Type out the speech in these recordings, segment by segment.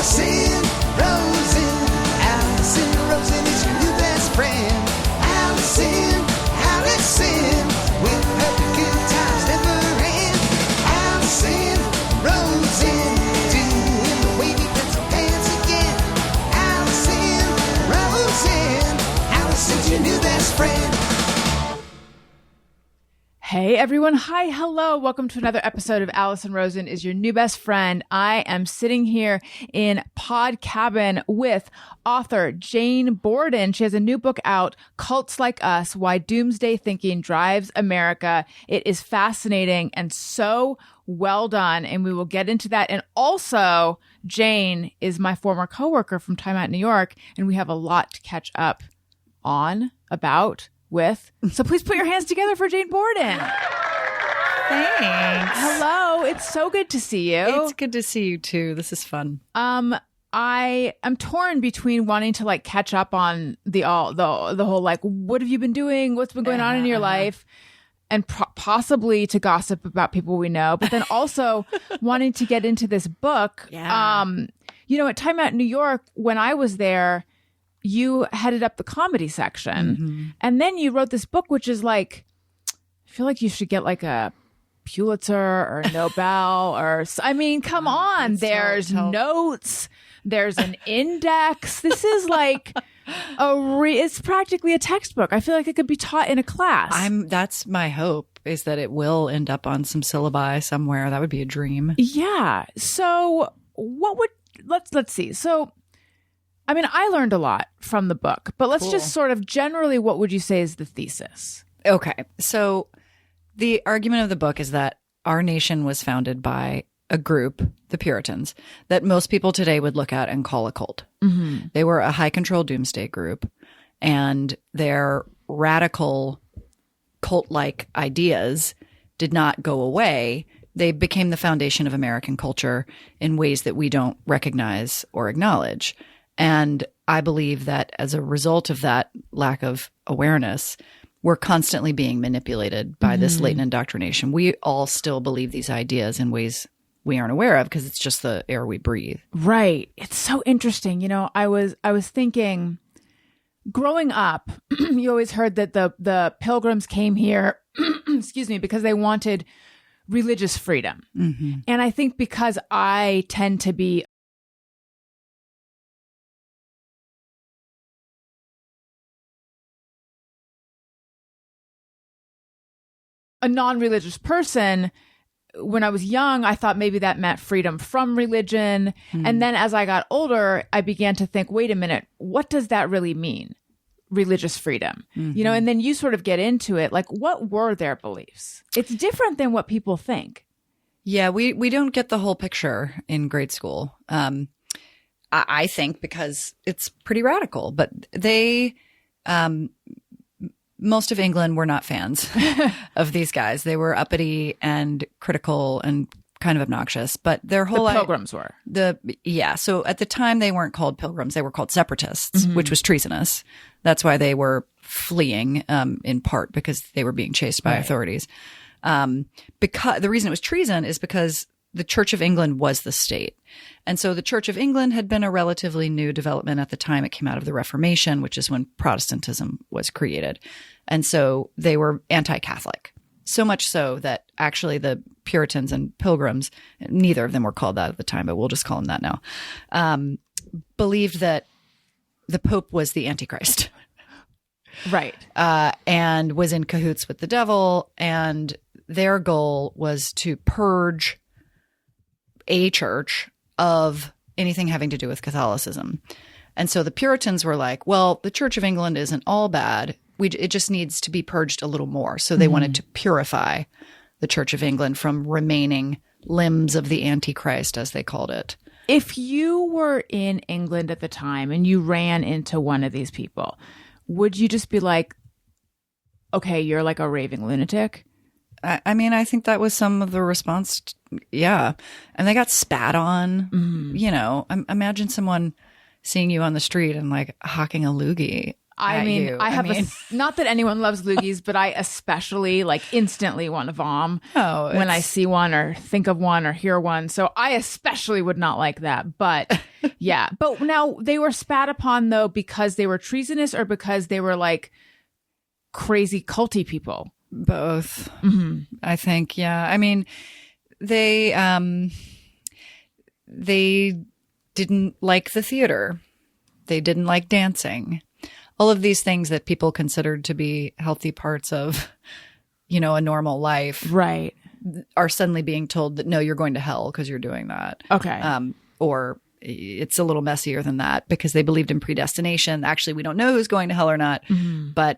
Allison Rosen. Allison Rosen is your new best friend. Allison, with her good times never end. Allison Rosen, doing the wavy pencil dance again. Allison Rosen, Allison's your new best friend. Hey everyone. Hi. Hello. Welcome to another episode of Allison Rosen is your new best friend. I am sitting here in Pod Cabin with author Jane Borden. She has a new book out, Cults Like Us, Why Doomsday Thinking Drives America. It is fascinating and so well done. And we will get into that. And also, Jane is my former coworker from Time Out New York. And we have a lot to catch up on, about, with. So please put your hands together for Jane Borden. Thanks. Hello. It's so good to see you. It's good to see you too. This is fun. I am torn between wanting to like catch up on the whole like, what have you been doing? What's been going on in your life? And possibly to gossip about people we know, but then also wanting to get into this book. Yeah. At Time Out New York, when I was there, you headed up the comedy section. Mm-hmm. And then you wrote this book, which is like, I feel like you should get like a Pulitzer or a Nobel or, I mean, come on. There's notes. There's an index. This is like it's practically a textbook. I feel like it could be taught in a class. That's my hope, is that it will end up on some syllabi somewhere. That would be a dream. Yeah. So let's see. So, I mean, I learned a lot from the book, but let's just sort of generally, what would you say is the thesis? Okay. So the argument of the book is that our nation was founded by a group, the Puritans, that most people today would look at and call a cult. Mm-hmm. They were a high control doomsday group, and their radical cult-like ideas did not go away. They became the foundation of American culture in ways that we don't recognize or acknowledge. And I believe that as a result of that lack of awareness, we're constantly being manipulated by this latent indoctrination. We all still believe these ideas in ways we aren't aware of because it's just the air we breathe. Right. It's so interesting. I was thinking, growing up, you always heard that the Pilgrims came here, excuse me, because they wanted religious freedom. Mm-hmm. And I think because I tend to be a non-religious person, when I was young, I thought maybe that meant freedom from religion. And then as I got older, I began to think, wait a minute, what does that really mean? Religious freedom, and then you sort of get into it. Like, what were their beliefs? It's different than what people think. Yeah, we don't get the whole picture in grade school. I think because it's pretty radical, but they, most of England were not fans of these guys. They were uppity and critical and kind of obnoxious, but their whole the Pilgrims were. So at the time they weren't called Pilgrims, they were called separatists, which was treasonous. That's why they were fleeing, in part because they were being chased by authorities. Because the reason it was treason is because the Church of England was the state. And so the Church of England had been a relatively new development at the time it came out of the Reformation, which is when Protestantism was created. And so they were anti-Catholic. So much so that actually the Puritans and Pilgrims, neither of them were called that at the time, but we'll just call them that now, believed that the Pope was the Antichrist. Right. And was in cahoots with the devil. And their goal was to purge a church of anything having to do with Catholicism. And so the Puritans were like, well, the Church of England isn't all bad. It just needs to be purged a little more. So they wanted to purify the Church of England from remaining limbs of the Antichrist, as they called it. If you were in England at the time and you ran into one of these people, would you just be like, okay, you're like a raving lunatic? I mean, I think that was some of the response. Yeah. And they got spat on. Imagine someone seeing you on the street and like hawking a loogie. I at mean, you. I have not that anyone loves loogies, but I especially like instantly want to vom when I see one or think of one or hear one. So I especially would not like that. But yeah, but now they were spat upon though because they were treasonous or because they were like crazy culty people. Both, I think. Yeah, I mean, they didn't like the theater. They didn't like dancing. All of these things that people considered to be healthy parts of, a normal life, Right. are suddenly being told that no, you're going to hell because you're doing that. Okay. Or it's a little messier than that because they believed in predestination. Actually, we don't know who's going to hell or not, but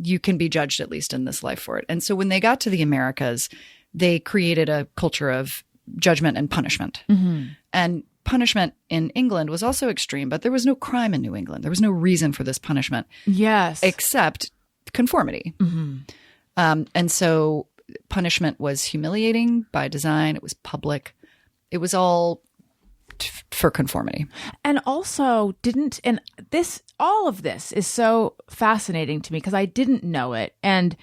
you can be judged at least in this life for it. And so when they got to the Americas, they created a culture of judgment and punishment. And punishment in England was also extreme, but there was no crime in New England. There was no reason for this punishment. Yes. Except conformity. And so punishment was humiliating by design. It was public. It was all for conformity. And also all of this is so fascinating to me because I didn't know it. And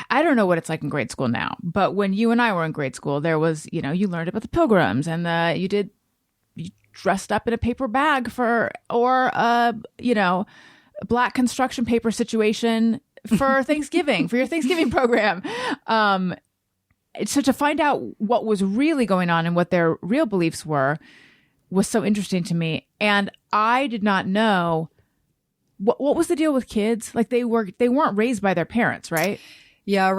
I don't know what it's like in grade school now, but when you and I were in grade school, there was, you learned about the Pilgrims and you dressed up in a paper bag or a black construction paper situation for Thanksgiving, for your Thanksgiving program. So to find out what was really going on and what their real beliefs were was so interesting to me. And I did not know what was the deal with kids? Like they weren't raised by their parents, right? Yeah,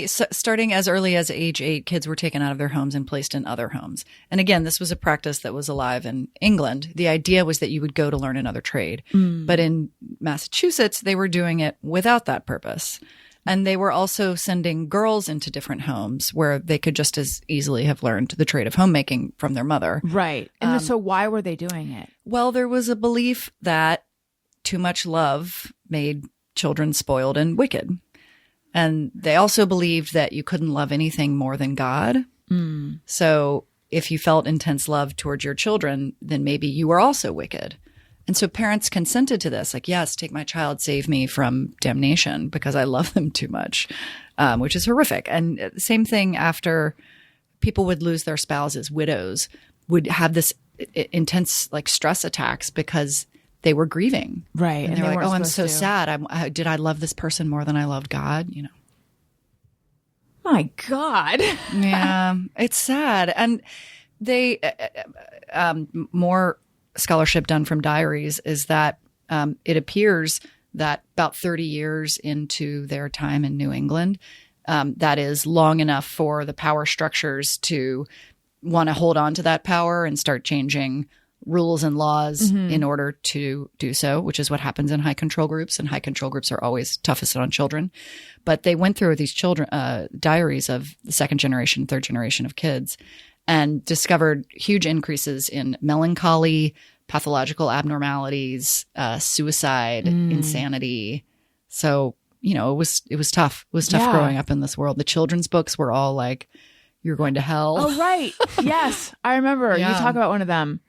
starting as early as age 8, kids were taken out of their homes and placed in other homes. And again, this was a practice that was alive in England. The idea was that you would go to learn another trade. But in Massachusetts, they were doing it without that purpose. And they were also sending girls into different homes where they could just as easily have learned the trade of homemaking from their mother. Right. And so why were they doing it? Well, there was a belief that too much love made children spoiled and wicked. And they also believed that you couldn't love anything more than God. So if you felt intense love towards your children, then maybe you were also wicked. And so parents consented to this, like, yes, take my child, save me from damnation because I love them too much, which is horrific. And same thing after people would lose their spouses, widows would have this intense like stress attacks because they were grieving. Right. And they were like, oh, I'm so sad. Did I love this person more than I loved God? My God. Yeah, it's sad. And they, more scholarship done from diaries is that it appears that about 30 years into their time in New England, that is long enough for the power structures to want to hold on to that power and start changing rules and laws in order to do so, which is what happens in high control groups. And high control groups are always toughest on children. But they went through these diaries of the second generation, third generation of kids and discovered huge increases in melancholy, pathological abnormalities, suicide, insanity. So, it was tough. It was tough growing up in this world. The children's books were all like, you're going to hell. Oh, right. Yes. I remember you talk about one of them.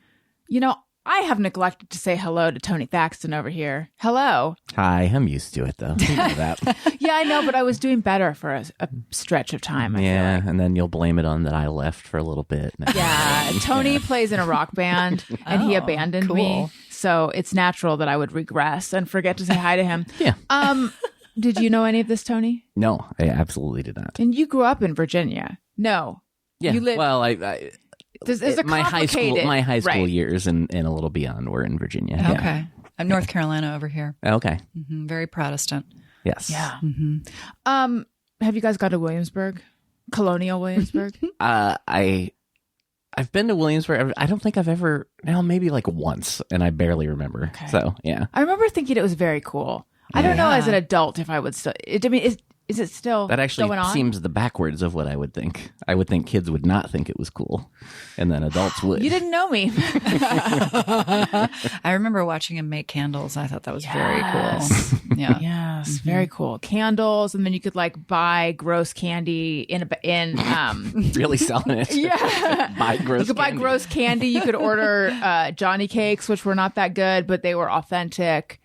I have neglected to say hello to Tony Thaxton over here. Hello. Hi, I'm used to it though. You know that. Yeah, I know, but I was doing better for a stretch of time. I feel like. And then you'll blame it on that I left for a little bit. Yeah, Tony plays in a rock band and he abandoned me. So it's natural that I would regress and forget to say hi to him. Yeah. Did you know any of this, Tony? No, I absolutely did not. And you grew up in Virginia. No. Yeah. You lived, well, there's a my high school right. years and a little beyond were in Virginia. Okay. Yeah. I'm North Carolina over here. Okay. Very Protestant. Yes. Yeah. Have you guys gone to Williamsburg? Colonial Williamsburg? I've been to Williamsburg. I don't think I've ever, maybe like once, and I barely remember. Okay. So, yeah. I remember thinking it was very cool. I don't know as an adult if I would still, is it still that actually going on? Seems the backwards of what I would think. I would think kids would not think it was cool, and then adults would. You didn't know me. I remember watching him make candles. I thought that was very cool. Yeah. Yes, very cool. Candles, and then you could like buy gross candy in really selling it. Yeah. Buy gross. You could buy gross candy. You could order Johnny cakes, which were not that good, but they were authentic.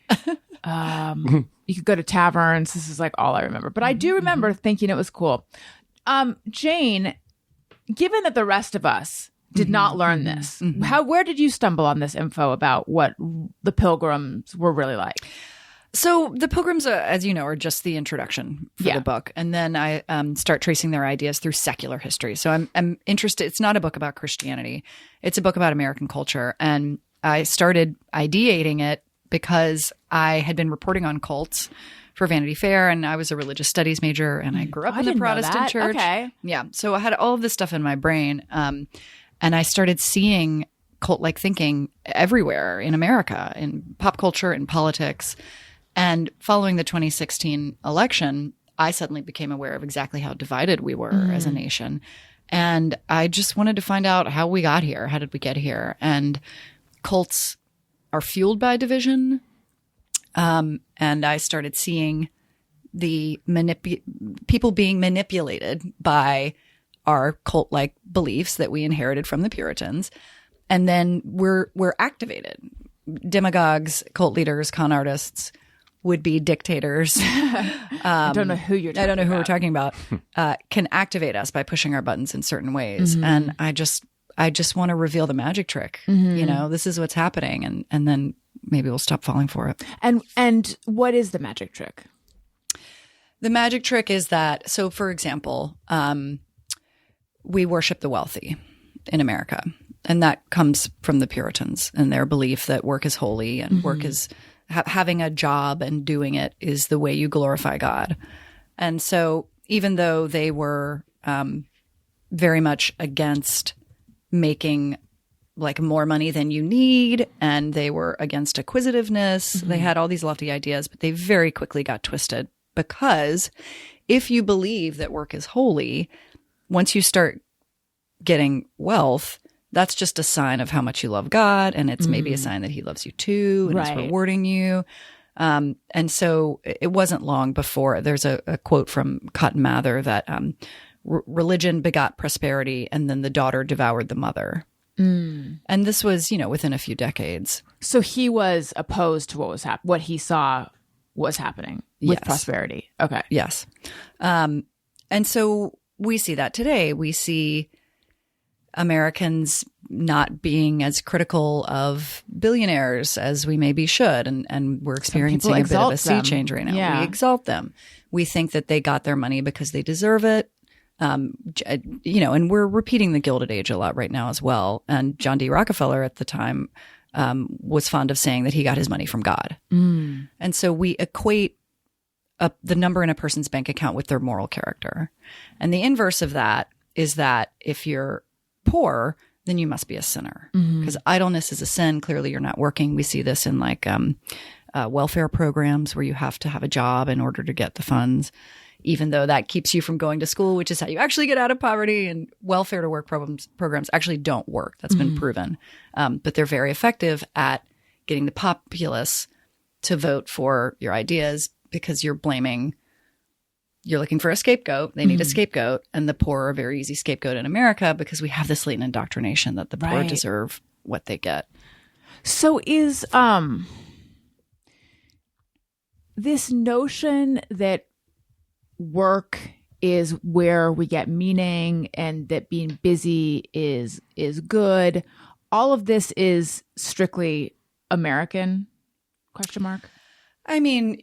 You could go to taverns. This is like all I remember. But I do remember thinking it was cool. Jane, given that the rest of us did not learn this, where did you stumble on this info about what the Pilgrims were really like? So the Pilgrims, as you know, are just the introduction for the book. And then I start tracing their ideas through secular history. So I'm interested. It's not a book about Christianity. It's a book about American culture. And I started ideating it because I had been reporting on cults for Vanity Fair, and I was a religious studies major, and I grew up in the Protestant church. Okay. Yeah. So I had all of this stuff in my brain. And I started seeing cult-like thinking everywhere in America, in pop culture, in politics. And following the 2016 election, I suddenly became aware of exactly how divided we were as a nation. And I just wanted to find out how we got here. How did we get here? And cults are fueled by division. And I started seeing the people being manipulated by our cult-like beliefs that we inherited from the Puritans. And then we're activated. Demagogues, cult leaders, con artists, would-be dictators. I don't know who you're talking about. I don't know who we're talking about. Can activate us by pushing our buttons in certain ways. And I just want to reveal the magic trick. You know, this is what's happening. And then maybe we'll stop falling for it. And what is the magic trick? The magic trick is that, so for example, we worship the wealthy in America. And that comes from the Puritans and their belief that work is holy and work is having a job and doing it is the way you glorify God. And so even though they were very much against making like more money than you need, and they were against acquisitiveness, they had all these lofty ideas, but they very quickly got twisted, because if you believe that work is holy, once you start getting wealth, that's just a sign of how much you love God, and it's maybe a sign that he loves you too, and is rewarding you. And so it wasn't long before there's a quote from Cotton Mather that religion begot prosperity, and then the daughter devoured the mother. And this was, within a few decades. So he was opposed to what was what he saw was happening with prosperity. Okay. Yes. And so we see that today. We see Americans not being as critical of billionaires as we maybe should. And we're experiencing a bit of a sea change right now. Yeah. We exalt them. We think that they got their money because they deserve it. And we're repeating the Gilded Age a lot right now as well. And John D. Rockefeller at the time was fond of saying that he got his money from God. And so we equate the number in a person's bank account with their moral character. And the inverse of that is that if you're poor, then you must be a sinner, because idleness is a sin. Clearly you're not working. We see this in like welfare programs where you have to have a job in order to get the funds, even though that keeps you from going to school, which is how you actually get out of poverty. And welfare to work programs actually don't work. That's been proven. But they're very effective at getting the populace to vote for your ideas, because you're looking for a scapegoat. They need a scapegoat. And the poor are a very easy scapegoat in America, because we have this latent indoctrination that the poor deserve what they get. So is this notion that work is where we get meaning, and that being busy is good, all of this is strictly American? ? I mean,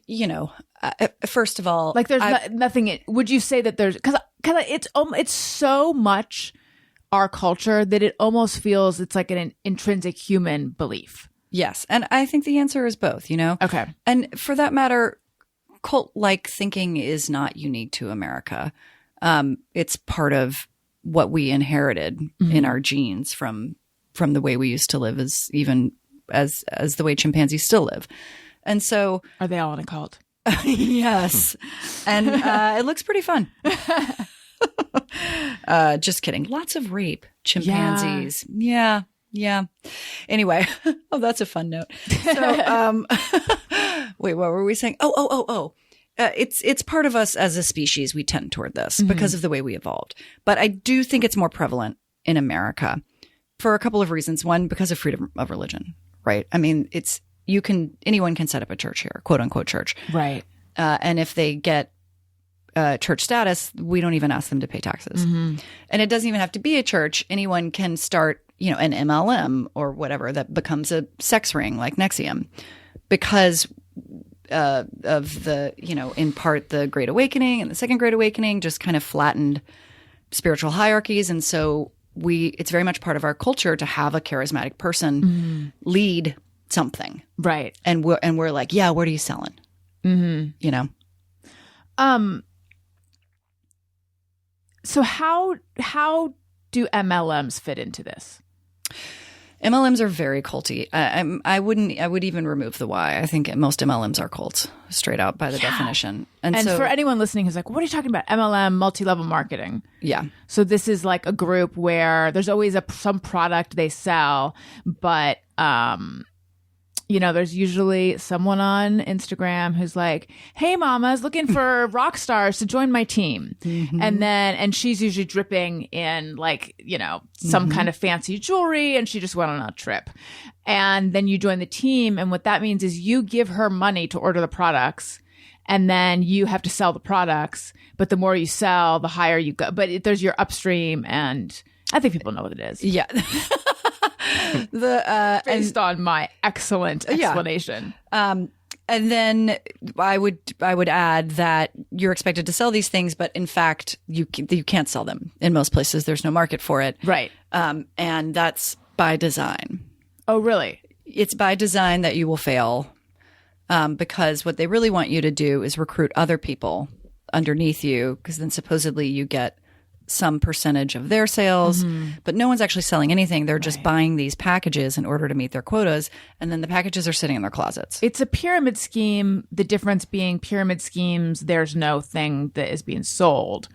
first of all, like there's nothing. Would you say that there's, because it's so much our culture that it almost feels it's like an intrinsic human belief. Yes, and I think the answer is both. Okay, and for that matter, cult-like thinking is not unique to America. It's part of what we inherited in our genes from the way we used to live, as the way chimpanzees still live. And so, are they all in a cult? Yes. And it looks pretty fun. Just kidding. Lots of rape, chimpanzees. Yeah. Anyway, that's a fun note. So, wait, what were we saying? It's part of us as a species. We tend toward this because of the way we evolved. But I do think it's more prevalent in America for a couple of reasons. One, because of freedom of religion, right? I mean, it's, anyone can set up a church here, quote unquote church. Right. And if they get church status, we don't even ask them to pay taxes. And it doesn't even have to be a church. Anyone can start, an MLM or whatever that becomes a sex ring like Nexium, because of the, in part the Great Awakening and the Second Great Awakening just kind of flattened spiritual hierarchies. And so it's very much part of our culture to have a charismatic person lead something. Right. And we're like, yeah, what are you selling? So how do MLMs fit into this? MLMs are very culty. I would even remove the Y. I think most MLMs are cults, straight out by the definition. And so, for anyone listening who's like, what are you talking about? MLM, multi-level marketing. Yeah. So this is like a group where there's always some product they sell, but there's usually someone on Instagram who's like, hey, mamas, looking for rock stars to join my team. And she's usually dripping in some kind of fancy jewelry, and she just went on a trip. And then you join the team. And what that means is you give her money to order the products, and then you have to sell the products. But the more you sell, the higher you go. But there's your upstream, and I think people know what it is. Yeah. Based on my excellent explanation. And then I would add that you're expected to sell these things, but in fact, you can't sell them in most places. There's no market for it. Right. And that's by design. Oh, really? It's by design that you will fail, because what they really want you to do is recruit other people underneath you, because then supposedly you get some percentage of their sales, but no one's actually selling anything. They're just buying these packages in order to meet their quotas. And then the packages are sitting in their closets. It's a pyramid scheme. The difference being pyramid schemes, there's no thing that is being sold,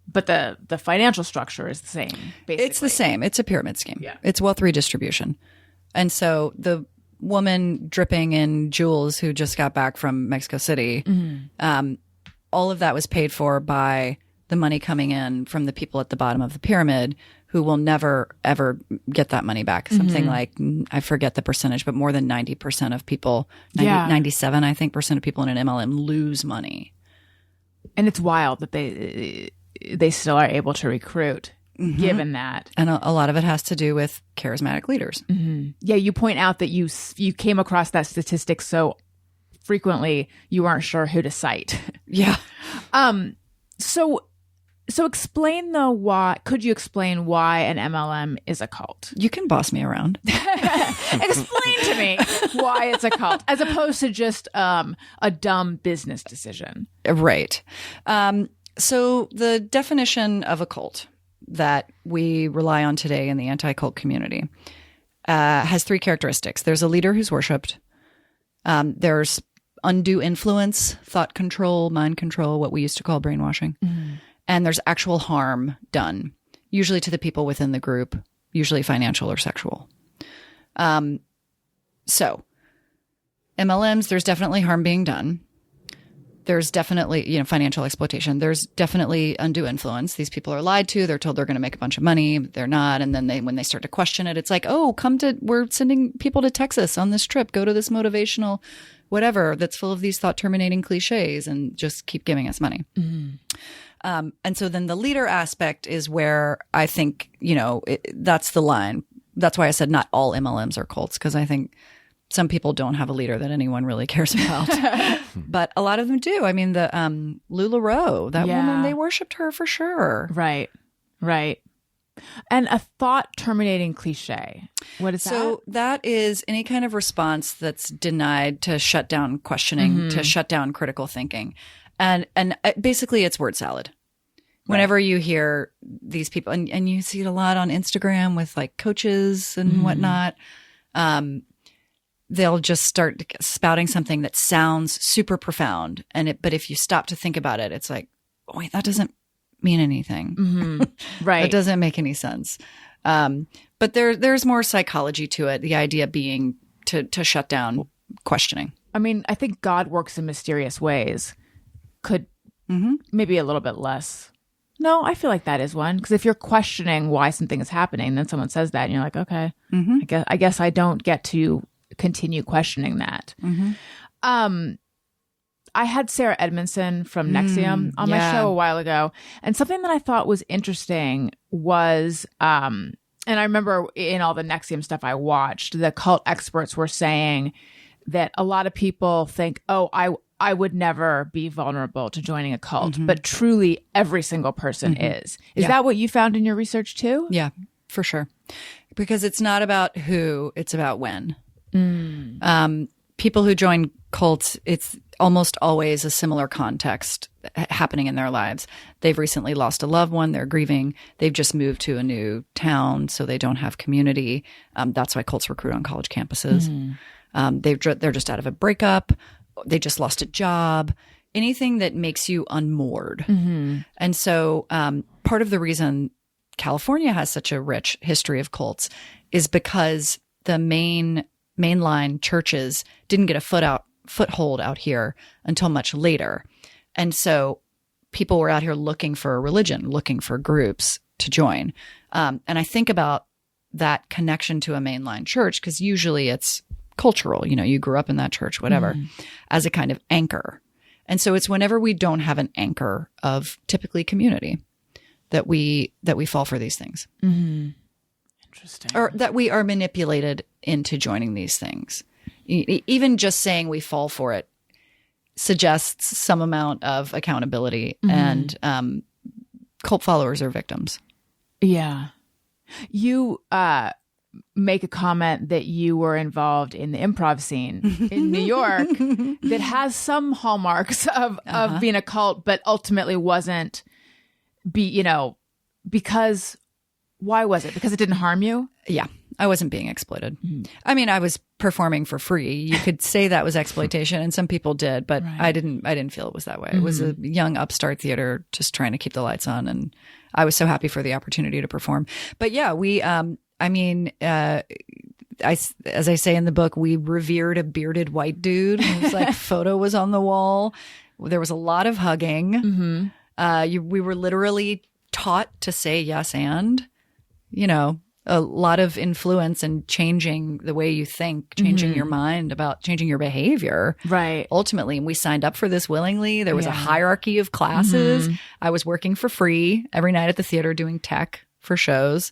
but the financial structure is the same. Basically. It's the same. It's a pyramid scheme. Yeah. It's wealth redistribution. And so the woman dripping in jewels who just got back from Mexico City, all of that was paid for by the money coming in from the people at the bottom of the pyramid, who will never, ever get that money back. Something like, I forget the percentage, but more than 90% of people, 97, I think, percent of people in an MLM lose money. And it's wild that they still are able to recruit, given that. And a lot of it has to do with charismatic leaders. Yeah, you point out that you came across that statistic so frequently, you weren't sure who to cite. Yeah. So explain though why. Could you explain why an MLM is a cult? You can boss me around. Explain to me why it's a cult, as opposed to just a dumb business decision. Right. So the definition of a cult that we rely on today in the anti-cult community has three characteristics. There's a leader who's worshipped. There's undue influence, thought control, mind control, what we used to call brainwashing. And there's actual harm done, usually to the people within the group, usually financial or sexual. So MLMs, there's definitely harm being done. There's definitely, financial exploitation. There's definitely undue influence. These people are lied to. They're told they're going to make a bunch of money. They're not. And then when they start to question it, it's like, oh, we're sending people to Texas on this trip. Go to this motivational whatever that's full of these thought terminating cliches and just keep giving us money. And so then the leader aspect is where I think, that's the line. That's why I said not all MLMs are cults, because I think some people don't have a leader that anyone really cares about. But a lot of them do. I mean, the LuLaRoe, that woman, they worshipped her for sure. Right. And a thought terminating cliche. What is that? So that is any kind of response that's denied to shut down questioning, to shut down critical thinking. And basically it's word salad. Whenever you hear these people, and you see it a lot on Instagram with like coaches and whatnot, they'll just start spouting something that sounds super profound. But if you stop to think about it, it's like, oh, wait, that doesn't mean anything. Right. It doesn't make any sense. But there's more psychology to it. The idea being to shut down questioning. I mean, I think God works in mysterious ways. Could maybe a little bit less. No, I feel like that is one. Because if you're questioning why something is happening, then someone says that and you're like, okay, I guess I don't get to continue questioning that. I had Sarah Edmondson from Nexium on my show a while ago. And something that I thought was interesting was, and I remember in all the Nexium stuff I watched, the cult experts were saying that a lot of people think, oh, I would never be vulnerable to joining a cult, but truly every single person is. Is that what you found in your research too? Yeah, for sure. Because it's not about who, it's about when. People who join cults, it's almost always a similar context happening in their lives. They've recently lost a loved one. They're grieving. They've just moved to a new town, so they don't have community. That's why cults recruit on college campuses. They're just out of a breakup. They just lost a job. Anything that makes you unmoored. And so part of the reason California has such a rich history of cults is because the mainline churches didn't get a foothold out here until much later. And so people were out here looking for a religion, looking for groups to join. And I think about that connection to a mainline church because usually it's cultural, you grew up in that church, whatever, as a kind of anchor. And so it's whenever we don't have an anchor of typically community that we fall for these things. Interesting. Or that we are manipulated into joining these things. Even just saying we fall for it suggests some amount of accountability, and cult followers are victims. Yeah. You make a comment that you were involved in the improv scene in New York that has some hallmarks of being a cult, but ultimately wasn't because why was it? Because it didn't harm you? Yeah. I wasn't being exploited. I mean, I was performing for free. You could say that was exploitation, and some people did, but I didn't feel it was that way. It was a young upstart theater just trying to keep the lights on, and I was so happy for the opportunity to perform. But yeah, we as I say in the book, we revered a bearded white dude whose photo was on the wall. There was a lot of hugging. We were literally taught to say yes and, a lot of influence in changing the way you think, changing your mind about changing your behavior. Right. Ultimately, and we signed up for this willingly. There was a hierarchy of classes. I was working for free every night at the theater doing tech for shows,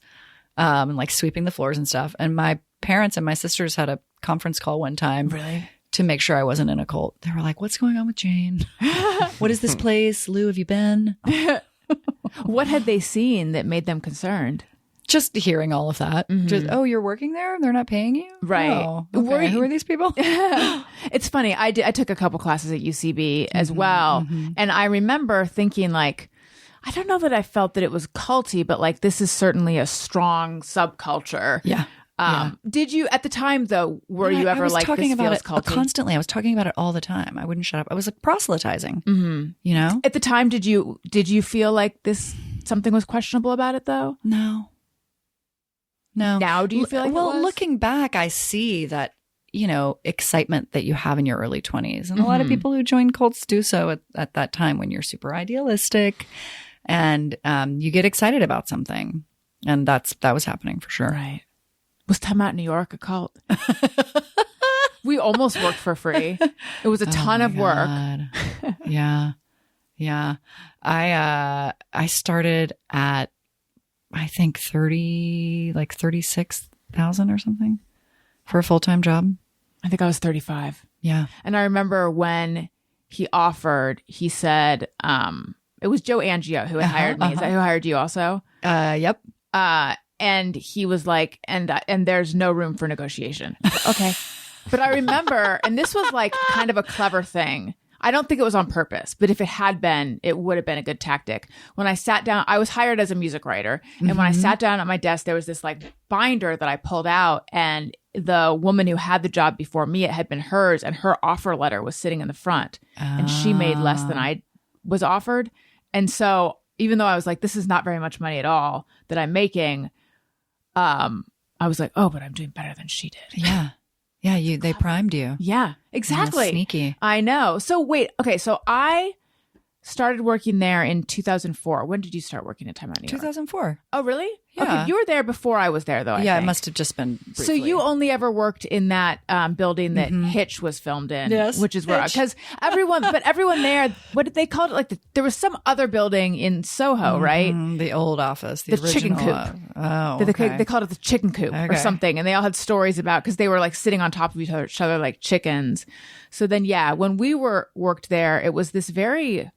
and sweeping the floors and stuff. And my parents and my sisters had a conference call one time. Really? To make sure I wasn't in a cult. They were like, what's going on with Jane? What is this place? Lou, have you been? What had they seen that made them concerned? Just hearing all of that. Just, oh, you're working there? They're not paying you? Right. Oh, okay. Who are these people? It's funny. I took a couple classes at UCB as well. And I remember thinking I don't know that I felt that it was culty, but this is certainly a strong subculture. Yeah. Did you at the time though? Were you ever talking this about feels it culty? Constantly? I was talking about it all the time. I wouldn't shut up. I was proselytizing. At the time, did you feel like something was questionable about it though? No. Now do you feel like well, it was? looking back, I see that excitement that you have in your early 20s, and a lot of people who join cults do so at that time when you're super idealistic, and you get excited about something, and that was happening for sure. Right. Was Time Out New York a cult? We almost worked for free. It was a ton of work. Yeah. I started at, I think 36,000 or something for a full-time job. I think I was 35. Yeah. And I remember when he offered, he said, it was Joe Angio who had hired me. Is that who hired you also? Yep. And he was like, and there's no room for negotiation. Okay. But I remember, and this was kind of a clever thing. I don't think it was on purpose, but if it had been, it would have been a good tactic. When I sat down, I was hired as a music writer. And when I sat down at my desk, there was this binder that I pulled out, and the woman who had the job before me, it had been hers, and her offer letter was sitting in the front, and she made less than I was offered. And so even though I was like, this is not very much money at all that I'm making, I was like, oh, but I'm doing better than she did. Yeah. Yeah, they primed you. Yeah, exactly. Yeah, sneaky. I know. So wait, okay. So started working there in 2004. When did you start working at Time Out New York? 2004. Oh, really? Yeah. Okay, you were there before I was there, though. I Yeah, think. it must have just been briefly. So you only ever worked in that building that Hitch was filmed in, Yes, which is where because everyone there. What did they call it? Like there was some other building in Soho, right? The old office, the chicken original, coop. Oh, They okay. called it the chicken coop or Okay. something, and they all had stories about because they were like sitting on top of each other like chickens. So then, yeah, when we worked there, it was this very.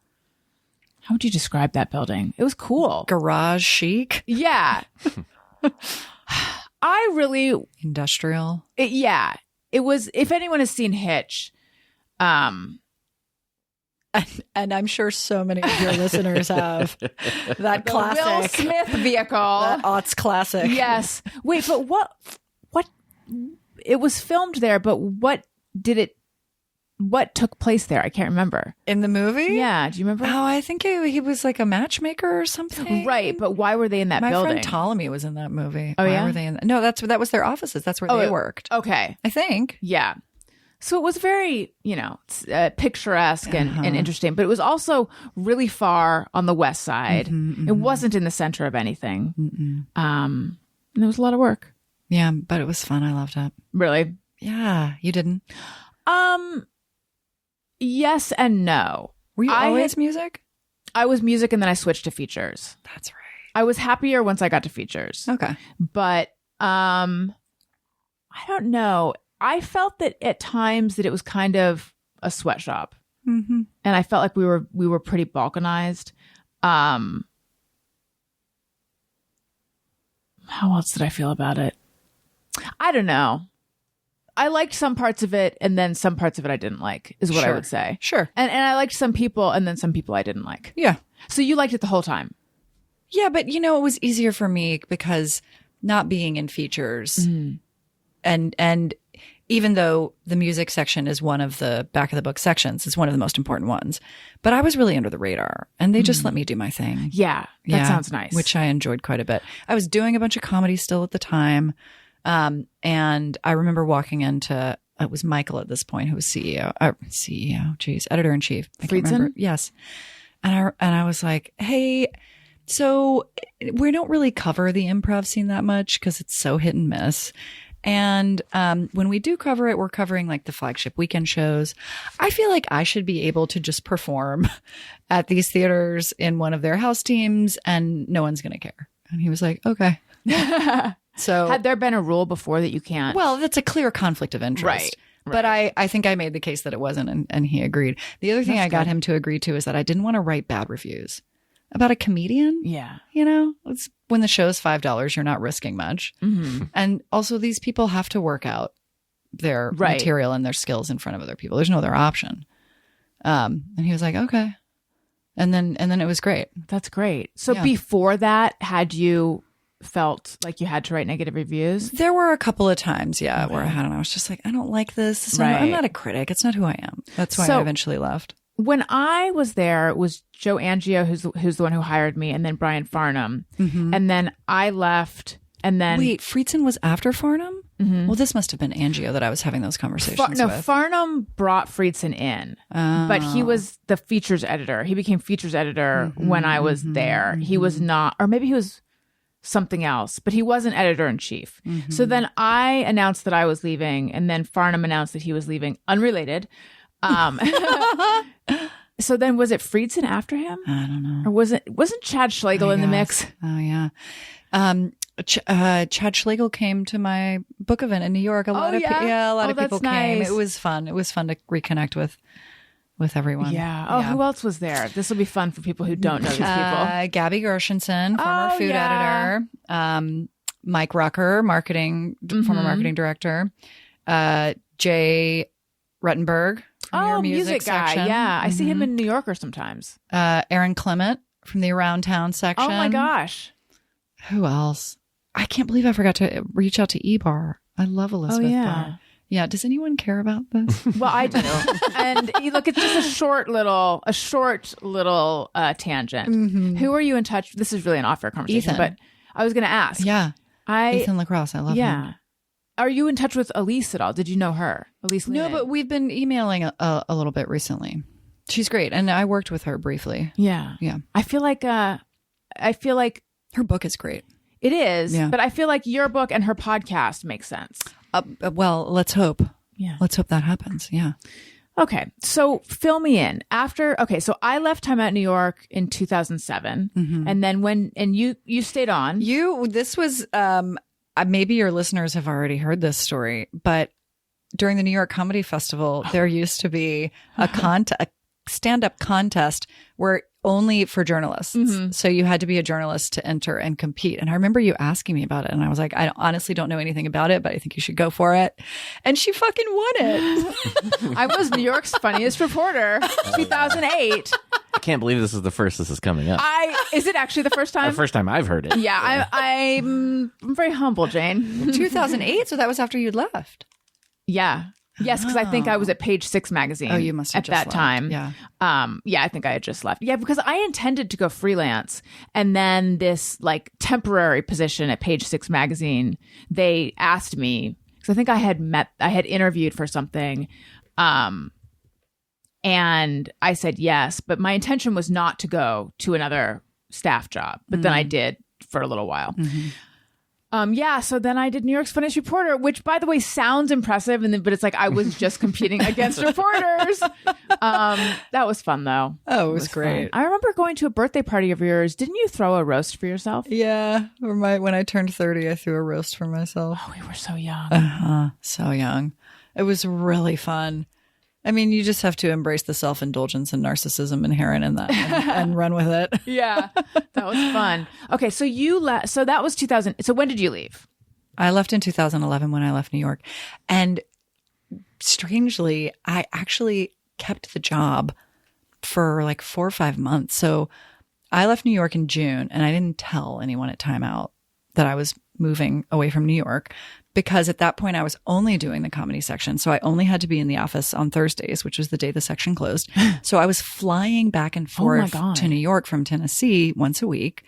How would you describe that building? It was cool. Garage chic, Yeah. I really, industrial. it was, if anyone has seen Hitch, And I'm sure so many of your listeners have that the Will classic, Smith vehicle. that aughts classic. Yes. Wait, but what, it was filmed there, but what took place there? I can't remember. In the movie? Yeah. Do you remember? Oh, I think he was like a matchmaker or something. Right. But why were they in that My building? friend Ptolemy was in that movie. Oh, Why yeah? were they in No, that was their offices. That's where they worked. Okay. I think. Yeah. So it was very, picturesque and interesting, but it was also really far on the west side. It wasn't in the center of anything. And it was a lot of work. Yeah, but it was fun. I loved it. Really? Yeah, you didn't? Yes and no. Were you I always had- music? I was music and then I switched to features. That's right. I was happier once I got to features. Okay. But I don't know. I felt that at times that it was kind of a sweatshop. Mm-hmm. And I felt like we were pretty balkanized. How else did I feel about it? I don't know. I liked some parts of it, and then some parts of it I didn't like, is what I Sure. would say. Sure. And I liked some people, and then some people I didn't like. Yeah. So you liked it the whole time. Yeah, but it was easier for me because not being in features and even though the music section is one of the back of the book sections, it's one of the most important ones. But I was really under the radar and they just let me do my thing. Yeah, that sounds nice. Which I enjoyed quite a bit. I was doing a bunch of comedy still at the time. And I remember walking into, it was Michael at this point who was editor in chief. I can't Friedson? remember. Yes. And I was like, hey, so we don't really cover the improv scene that much because it's so hit and miss. And when we do cover it, we're covering like the flagship weekend shows. I feel like I should be able to just perform at these theaters in one of their house teams and no one's going to care. And he was like, okay. So had there been a rule before that you can't? well, that's a clear conflict of interest. Right. But I think I made the case that it wasn't and he agreed. The other thing I got him to agree to is that I didn't want to write bad reviews about a comedian. Yeah. It's when the show's $5, you're not risking much. Mm-hmm. And also these people have to work out their Right. material and their skills in front of other people. There's no other option. And he was like, okay. And then it was great. That's great. So Yeah. before that, had you felt like you had to write negative reviews? There were a couple of times, where I was just like, I don't like this. It's not- I'm Right. not a critic. It's not who I am. That's why So- I eventually left. When I was there, it was Joe Angio, who's the one who hired me, and then Brian Farnham. And then I left, and then... Wait, Friedson was after Farnham? Well, this must have been Angio that I was having those conversations with. Farnham brought Friedson in, but he was the features editor. He became features editor when I was there. He was not, or maybe he was something else, but he wasn't editor in chief. So then I announced that I was leaving, and then Farnham announced that he was leaving, unrelated. So then was it Friedson after him? I don't know. Or wasn't Chad Schlegel in the mix? Oh, yeah. Chad Schlegel came to my book event in New York. A lot of people that's came. nice. It was fun. It was fun to reconnect with everyone. Yeah. Oh, who else was there? This will be fun for people who don't know these people. Gabby Gershenson, former food editor. Mike Rucker, former marketing director. Jay Ruttenberg from your music section. guy. Yeah. I see him in New Yorker sometimes. Aaron Clement from the Around Town section. Oh my gosh. Who else? I can't believe I forgot to reach out to E-Bar. I love Elizabeth Barr. Yeah. Does anyone care about this? Well, I do. And look, it's just a short little tangent. Who are you in touch? This is really an off-air conversation, Ethan. but I was going to ask. Yeah. Ethan Lacrosse. I love him. Yeah. Are you in touch with Elise at all? Did you know her? Elise No, Leaning? but we've been emailing a little bit recently. She's great. And I worked with her briefly. Yeah. Yeah. I feel like Her book is great. it is, Yeah. but I feel like your book and her podcast makes sense. Well, let's hope. Yeah. Let's hope that happens. Yeah. Okay. So fill me in. So I left Time Out New York in 2007. And then you stayed on. This was, maybe your listeners have already heard this story, but during the New York Comedy Festival, there used to be a stand-up contest where only for journalists. So you had to be a journalist to enter and compete. And I remember you asking me about it. And I was like, I honestly don't know anything about it, but I think you should go for it. And she fucking won it. I was New York's funniest reporter, 2008. I can't believe this is the first this is coming up. Is it actually the first time? The first time I've heard it. Yeah, I'm very humble, Jane. 2008. So that was after you'd left. Yeah. Yes, because I think I was at Page 6 magazine. Oh, you must have at just that left. time. Yeah. Yeah, I think I had just left. Yeah, because I intended to go freelance, and then this like temporary position at Page 6 magazine, they asked me because I think I had interviewed for something, and I said yes, but my intention was not to go to another staff job, but then I did for a little while. So then I did New York's Funniest Reporter, which, by the way, sounds impressive, but it's like I was just competing against reporters. That was fun, though. Oh, it was great. Fun. I remember going to a birthday party of yours. Didn't you throw a roast for yourself? Yeah. When I turned 30, I threw a roast for myself. Oh, we were so young. So young. It was really fun. I mean, you just have to embrace the self-indulgence and narcissism inherent in that and run with it. Yeah, that was fun. Okay, so so that was 2000. So when did you leave? I left in 2011 when I left New York. And strangely, I actually kept the job for like 4 or 5 months. So I left New York in June, and I didn't tell anyone at Time Out that I was moving away from New York, because at that point I was only doing the comedy section. So I only had to be in the office on Thursdays, which was the day the section closed. So I was flying back and forth to New York from Tennessee once a week,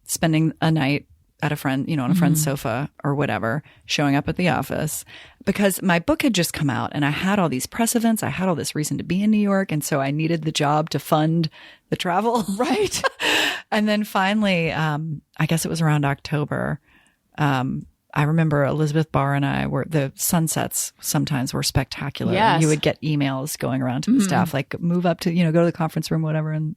spending a night at a friend, on a friend's sofa or whatever, showing up at the office, because my book had just come out and I had all these press events. I had all this reason to be in New York. And so I needed the job to fund the travel. Right. And then finally, I guess it was around October, I remember Elizabeth Barr and I the sunsets sometimes were spectacular. Yes. You would get emails going around to the staff, like move up to, go to the conference room, whatever, and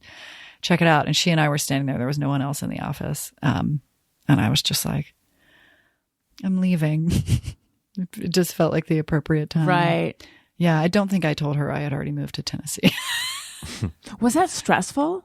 check it out. And she and I were standing there. There was no one else in the office. And I was just like, I'm leaving. It just felt like the appropriate time. Right. Yeah. I don't think I told her I had already moved to Tennessee. Was that stressful?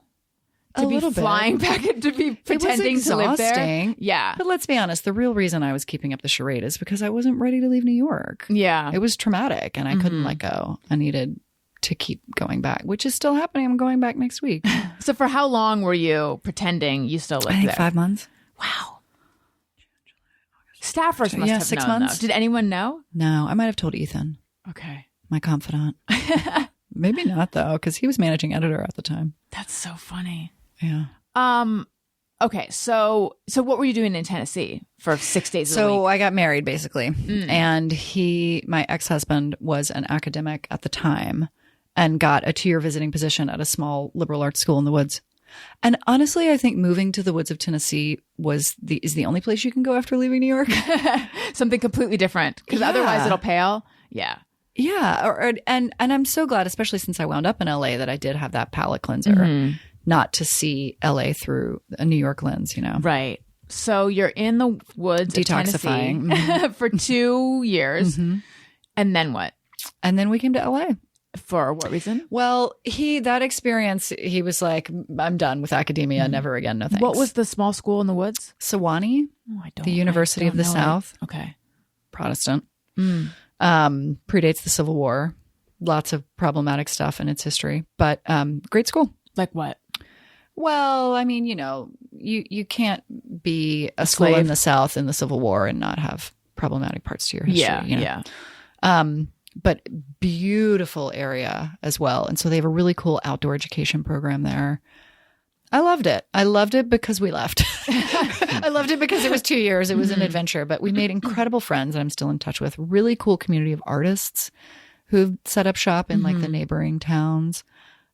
To A be little bit. flying back and to be pretending to live there? Exhausting. Yeah. But let's be honest, the real reason I was keeping up the charade is because I wasn't ready to leave New York. Yeah. It was traumatic and I couldn't let go. I needed to keep going back, which is still happening. I'm going back next week. So for how long were you pretending you still lived I think there? 5 months. Wow. Staffers must Yeah, have 6 known, months. though. Did anyone know? No, I might have told Ethan, Okay. my confidant. Maybe not though, because he was managing editor at the time. That's so funny. Yeah. Okay, so what were you doing in Tennessee for 6 days a So week? I got married basically. And my ex-husband was an academic at the time and got a 2-year visiting position at a small liberal arts school in the woods. And honestly, I think moving to the woods of Tennessee is the only place you can go after leaving New York. Something completely different, because otherwise it'll pale. Yeah. Yeah. And I'm so glad, especially since I wound up in LA, that I did have that palate cleanser, not to see LA through a New York lens, Right. So you're in the woods of Detoxifying. Tennessee for 2 years. And then what? And then we came to LA. For what reason? Well, that experience, he was like, I'm done with academia. Never again. No thanks. What was the small school in the woods? Sewanee? Oh, I don't. The University I of the don't know it. South. Okay. Protestant. Predates the Civil War. Lots of problematic stuff in its history, but great school. Like what? Well, I mean, you can't be a school slave. in the South in the Civil War and not have problematic parts to your history. Yeah. But beautiful area as well. And so they have a really cool outdoor education program there. I loved it. I loved it because we left. I loved it because it was 2 years. It was an adventure, but we made incredible friends that I'm still in touch with. Really cool community of artists who've set up shop in like the neighboring towns.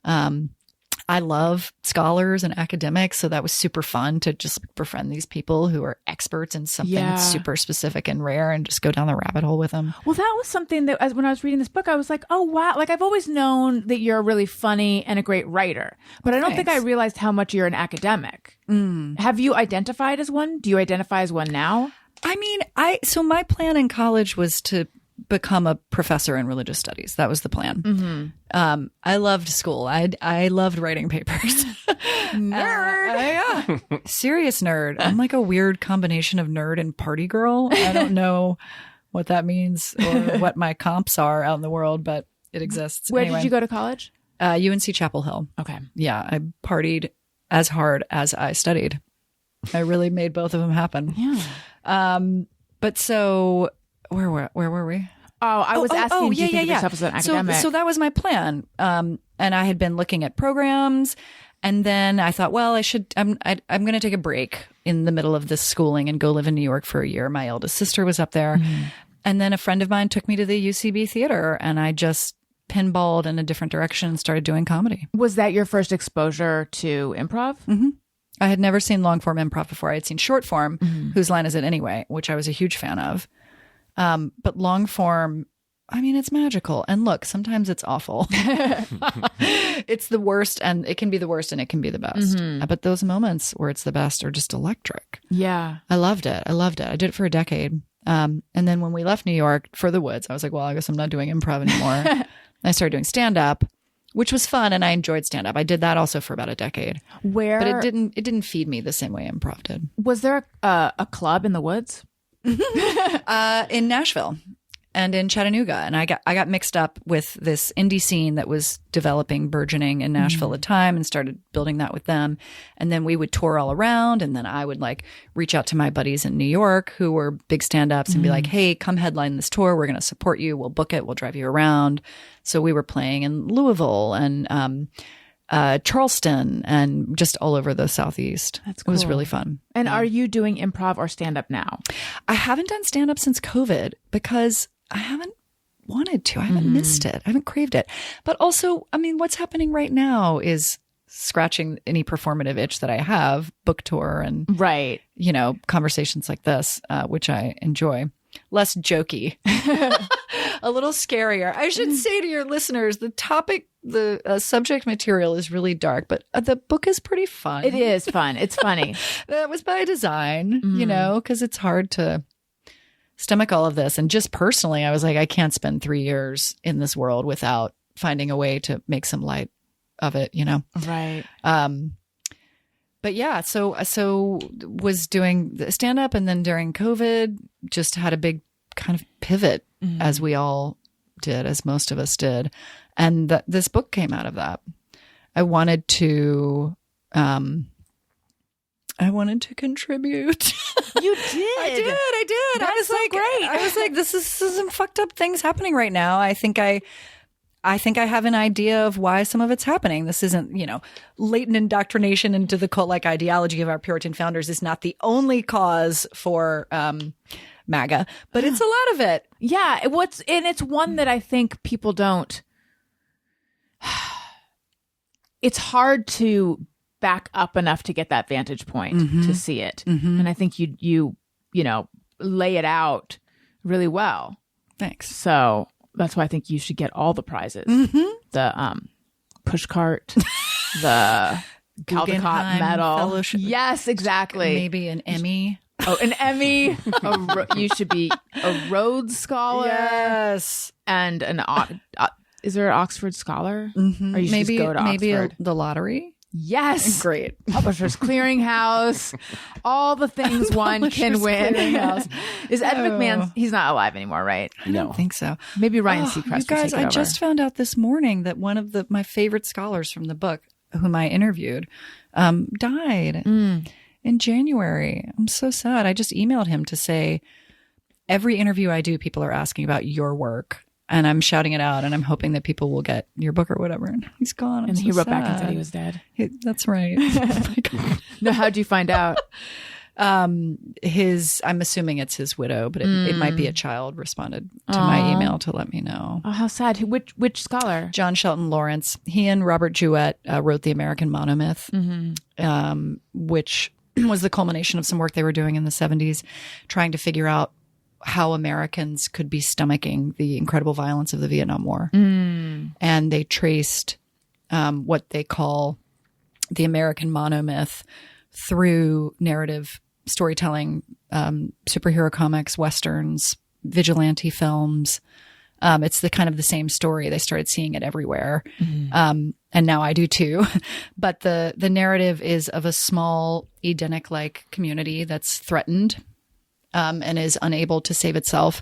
I love scholars and academics, so that was super fun to just befriend these people who are experts in something super specific and rare and just go down the rabbit hole with them. Well, that was something that when I was reading this book, I was like, oh, wow. Like, I've always known that you're really funny and a great writer, but I don't think I realized how much you're an academic. Have you identified as one? Do you identify as one now? I mean, so my plan in college was to become a professor in religious studies. That was the plan. I loved school. I loved writing papers. Nerd. Serious nerd. I'm like a weird combination of nerd and party girl. I don't know what that means or what my comps are out in the world, but it exists. Where did you go to college? UNC Chapel Hill. Okay. Yeah, I partied as hard as I studied. I really made both of them happen. Yeah. But so where were we? Oh, I was asking if you think of yourself as an academic. So that was my plan. And I had been looking at programs, and then I thought, well, I'm going to take a break in the middle of this schooling and go live in New York for a year. My eldest sister was up there. And then a friend of mine took me to the UCB theater, and I just pinballed in a different direction and started doing comedy. Was that your first exposure to improv? I had never seen long form improv before. I had seen short form, Whose Line Is It Anyway, which I was a huge fan of. But long form, I mean, it's magical. And look, sometimes it's awful. It's the worst, and it can be the worst and it can be the best. But those moments where it's the best are just electric. Yeah. I loved it. I did it for a decade. And then when we left New York for the woods, I was like, well, I guess I'm not doing improv anymore. I started doing stand-up, which was fun, and I enjoyed stand-up. I did that also for about a decade. But it didn't feed me the same way improv did. Was there a club in the woods? In Nashville and in Chattanooga, and I got mixed up with this indie scene that was developing, burgeoning in Nashville at the time, and started building that with them. And then we would tour all around, and then I would like reach out to my buddies in New York who were big stand-ups and be like, hey, come headline this tour. We're going to support you. We'll book it. We'll drive you around. So we were playing in Louisville and Charleston and just all over the Southeast. That's cool. It was really fun. And are you doing improv or stand-up now? I haven't done stand-up since COVID because I haven't wanted to. I haven't missed it. I haven't craved it. But also, I mean, what's happening right now is scratching any performative itch that I have, book tour and, conversations like this, which I enjoy. Less jokey, a little scarier. I should say to your listeners, the topic, the subject material is really dark, but the book is pretty fun. It is fun. It's funny. That was by design, because it's hard to stomach all of this. And just personally, I was like, I can't spend 3 years in this world without finding a way to make some light of it, Right. But yeah, so was doing the stand up, and then during COVID, just had a big kind of pivot, as we all did, as most of us did, and this book came out of that. I wanted to contribute. You did. I did. That's I was so like, great. I was like, this is some fucked up things happening right now. I think I have an idea of why some of it's happening. This isn't, latent indoctrination into the cult-like ideology of our Puritan founders is not the only cause for MAGA, but it's a lot of it. Yeah. It's one that I think people don't. It's hard to back up enough to get that vantage point to see it. And I think you lay it out really well. Thanks. So that's why I think you should get all the prizes. The pushcart, the Caldecott Medal. Fellowship. Yes, exactly. Maybe an Emmy. Oh, an Emmy. You should be a Rhodes Scholar. Yes. And is there an Oxford Scholar? Or you should just go to Oxford. The lottery. Yes. Great. Publishers Clearinghouse. All the things one can win. Is Ed McMahon, he's not alive anymore, right? I don't think so. Maybe Ryan Seacrest. You guys, I just found out this morning that one of my favorite scholars from the book, whom I interviewed, died in January. I'm so sad. I just emailed him to say, every interview I do, people are asking about your work. And I'm shouting it out, and I'm hoping that people will get your book or whatever. And he's gone. And he wrote back and said he was dead. That's right. Oh my God. No, how'd you find out? I'm assuming it's his widow, but it might be a child, responded to my email to let me know. Oh, how sad. Which scholar? John Shelton Lawrence. He and Robert Jewett wrote The American Monomyth, which was the culmination of some work they were doing in the 70s, trying to figure out how Americans could be stomaching the incredible violence of the Vietnam War. And they traced what they call the American monomyth through narrative storytelling, superhero comics, westerns, vigilante films. It's the kind of the same story. They started seeing it everywhere. And now I do too. But the narrative is of a small Edenic-like community that's threatened and is unable to save itself.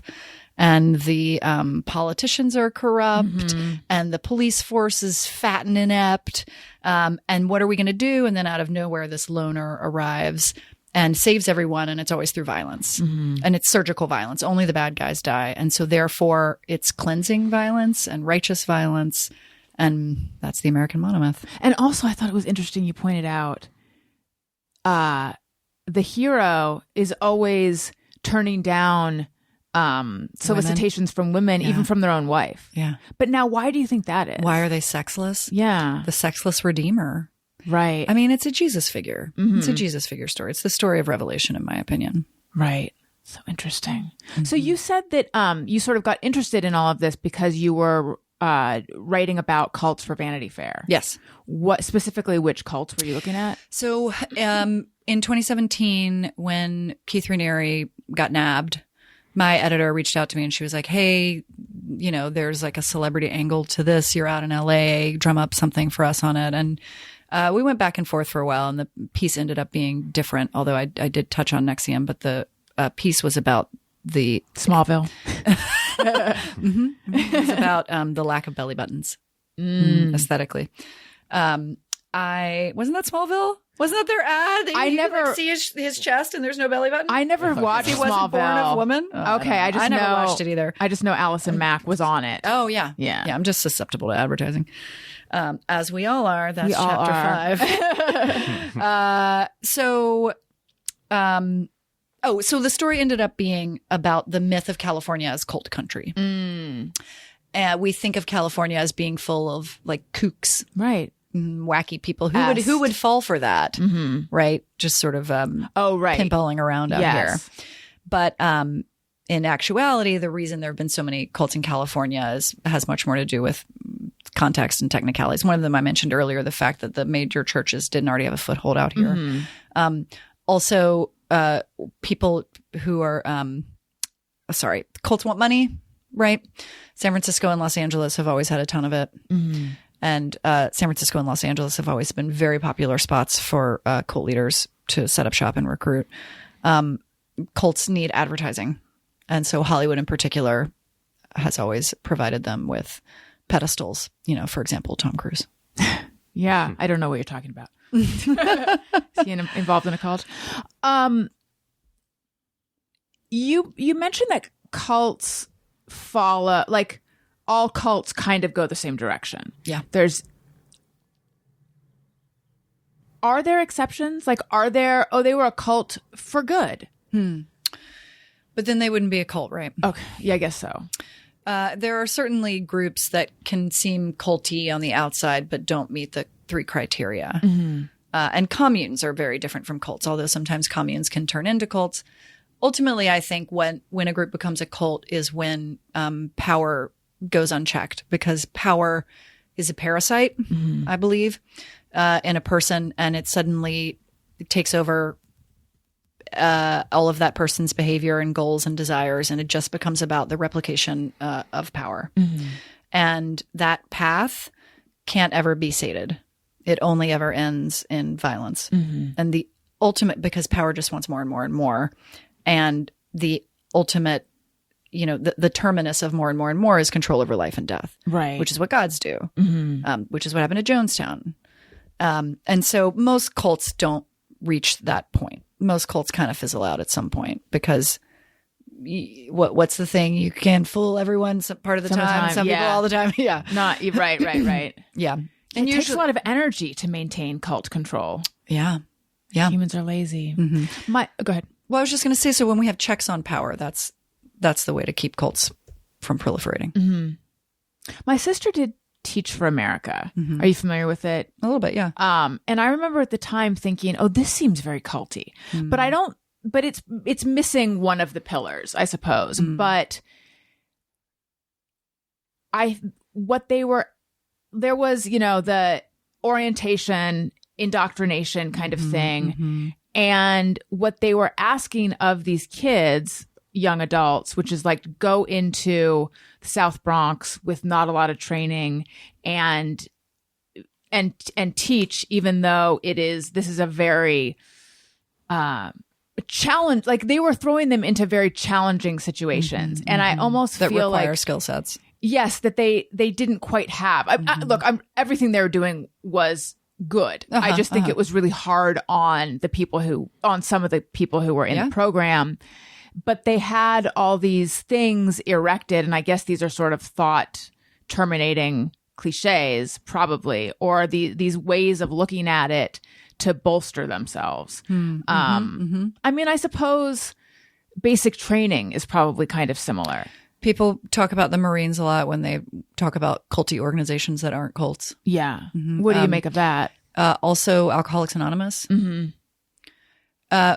And the politicians are corrupt and the police force is fat and inept. And what are we going to do? And then out of nowhere, this loner arrives and saves everyone. And it's always through violence. And it's surgical violence. Only the bad guys die. And so therefore, it's cleansing violence and righteous violence. And that's the American monomyth. And also, I thought it was interesting you pointed out the hero is always turning down solicitations from women, even from their own wife. Yeah. But now, why do you think that is? Why are they sexless? Yeah. The sexless redeemer. Right. I mean, it's a Jesus figure. It's a Jesus figure story. It's the story of Revelation, in my opinion. Right. So interesting. So you said that you sort of got interested in all of this because you were writing about cults for Vanity Fair. Yes. What specifically, which cults were you looking at? So in 2017, when Keith Raniere got nabbed, my editor reached out to me and she was like, hey, there's like a celebrity angle to this. You're out in LA, drum up something for us on it. And we went back and forth for a while and the piece ended up being different, although I did touch on NXIVM, but the piece was about the Smallville. It was about the lack of belly buttons aesthetically. Wasn't that Smallville? Wasn't that their ad? That you never could, like, see his chest and there's no belly button. I never watched he Smallville. wasn't born of woman. Okay, I never watched it either. I just know Allison Mack was on it. Oh yeah, yeah. I'm just susceptible to advertising, as we all are. That's chapter 5. So the story ended up being about the myth of California as cult country. And we think of California as being full of like kooks, right? Wacky people who would fall for that, right? Just sort of pinballing around out here. But in actuality, the reason there have been so many cults in California has much more to do with context and technicalities. One of them I mentioned earlier, the fact that the major churches didn't already have a foothold out here. Also, people who are cults want money, right? San Francisco and Los Angeles have always had a ton of it. And San Francisco and Los Angeles have always been very popular spots for cult leaders to set up shop and recruit. Cults need advertising. And so Hollywood in particular has always provided them with pedestals, for example, Tom Cruise. Yeah, I don't know what you're talking about. Is he involved in a cult? You mentioned that cults follow, like, all cults kind of go the same direction. Yeah. Are there exceptions? Like, they were a cult for good. But then they wouldn't be a cult, right? Okay. Yeah, I guess so. There are certainly groups that can seem culty on the outside, but don't meet the 3 criteria. And communes are very different from cults, although sometimes communes can turn into cults. Ultimately, I think when a group becomes a cult is when power goes unchecked, because power is a parasite, I believe, in a person, and it suddenly takes over all of that person's behavior and goals and desires, and it just becomes about the replication of power. And that path can't ever be sated. It only ever ends in violence. And the ultimate, because power just wants more and more and more, and the ultimate, the terminus of more and more and more is control over life and death, right? Which is what gods do, which is what happened at Jonestown. And so most cults don't reach that point. Most cults kind of fizzle out at some point because what's the thing? You can fool everyone some part of the time, some people all the time. Yeah. Not right. Yeah. And it takes a lot of energy to maintain cult control. Yeah. Yeah. Humans are lazy. Go ahead. Well, I was just going to say, so when we have checks on power, that's the way to keep cults from proliferating. My sister did Teach for America. Are you familiar with it? A little bit, yeah. And I remember at the time thinking, oh, this seems very culty, but it's missing one of the pillars, I suppose. But there was, the orientation, indoctrination kind of thing. And what they were asking of these kids, young adults, which is like go into the South Bronx with not a lot of training and teach, even though this is a very challenge. Like they were throwing them into very challenging situations, and I almost that feel require like skill sets. Yes, that they didn't quite have. Look, everything they were doing was good. I just think it was really hard on some of the people who were in the program. But they had all these things erected, and I guess these are sort of thought terminating cliches, probably, or these ways of looking at it to bolster themselves. I mean, I suppose basic training is probably kind of similar. People talk about the Marines a lot when they talk about culty organizations that aren't cults. Yeah. What do you make of that? Also, Alcoholics Anonymous.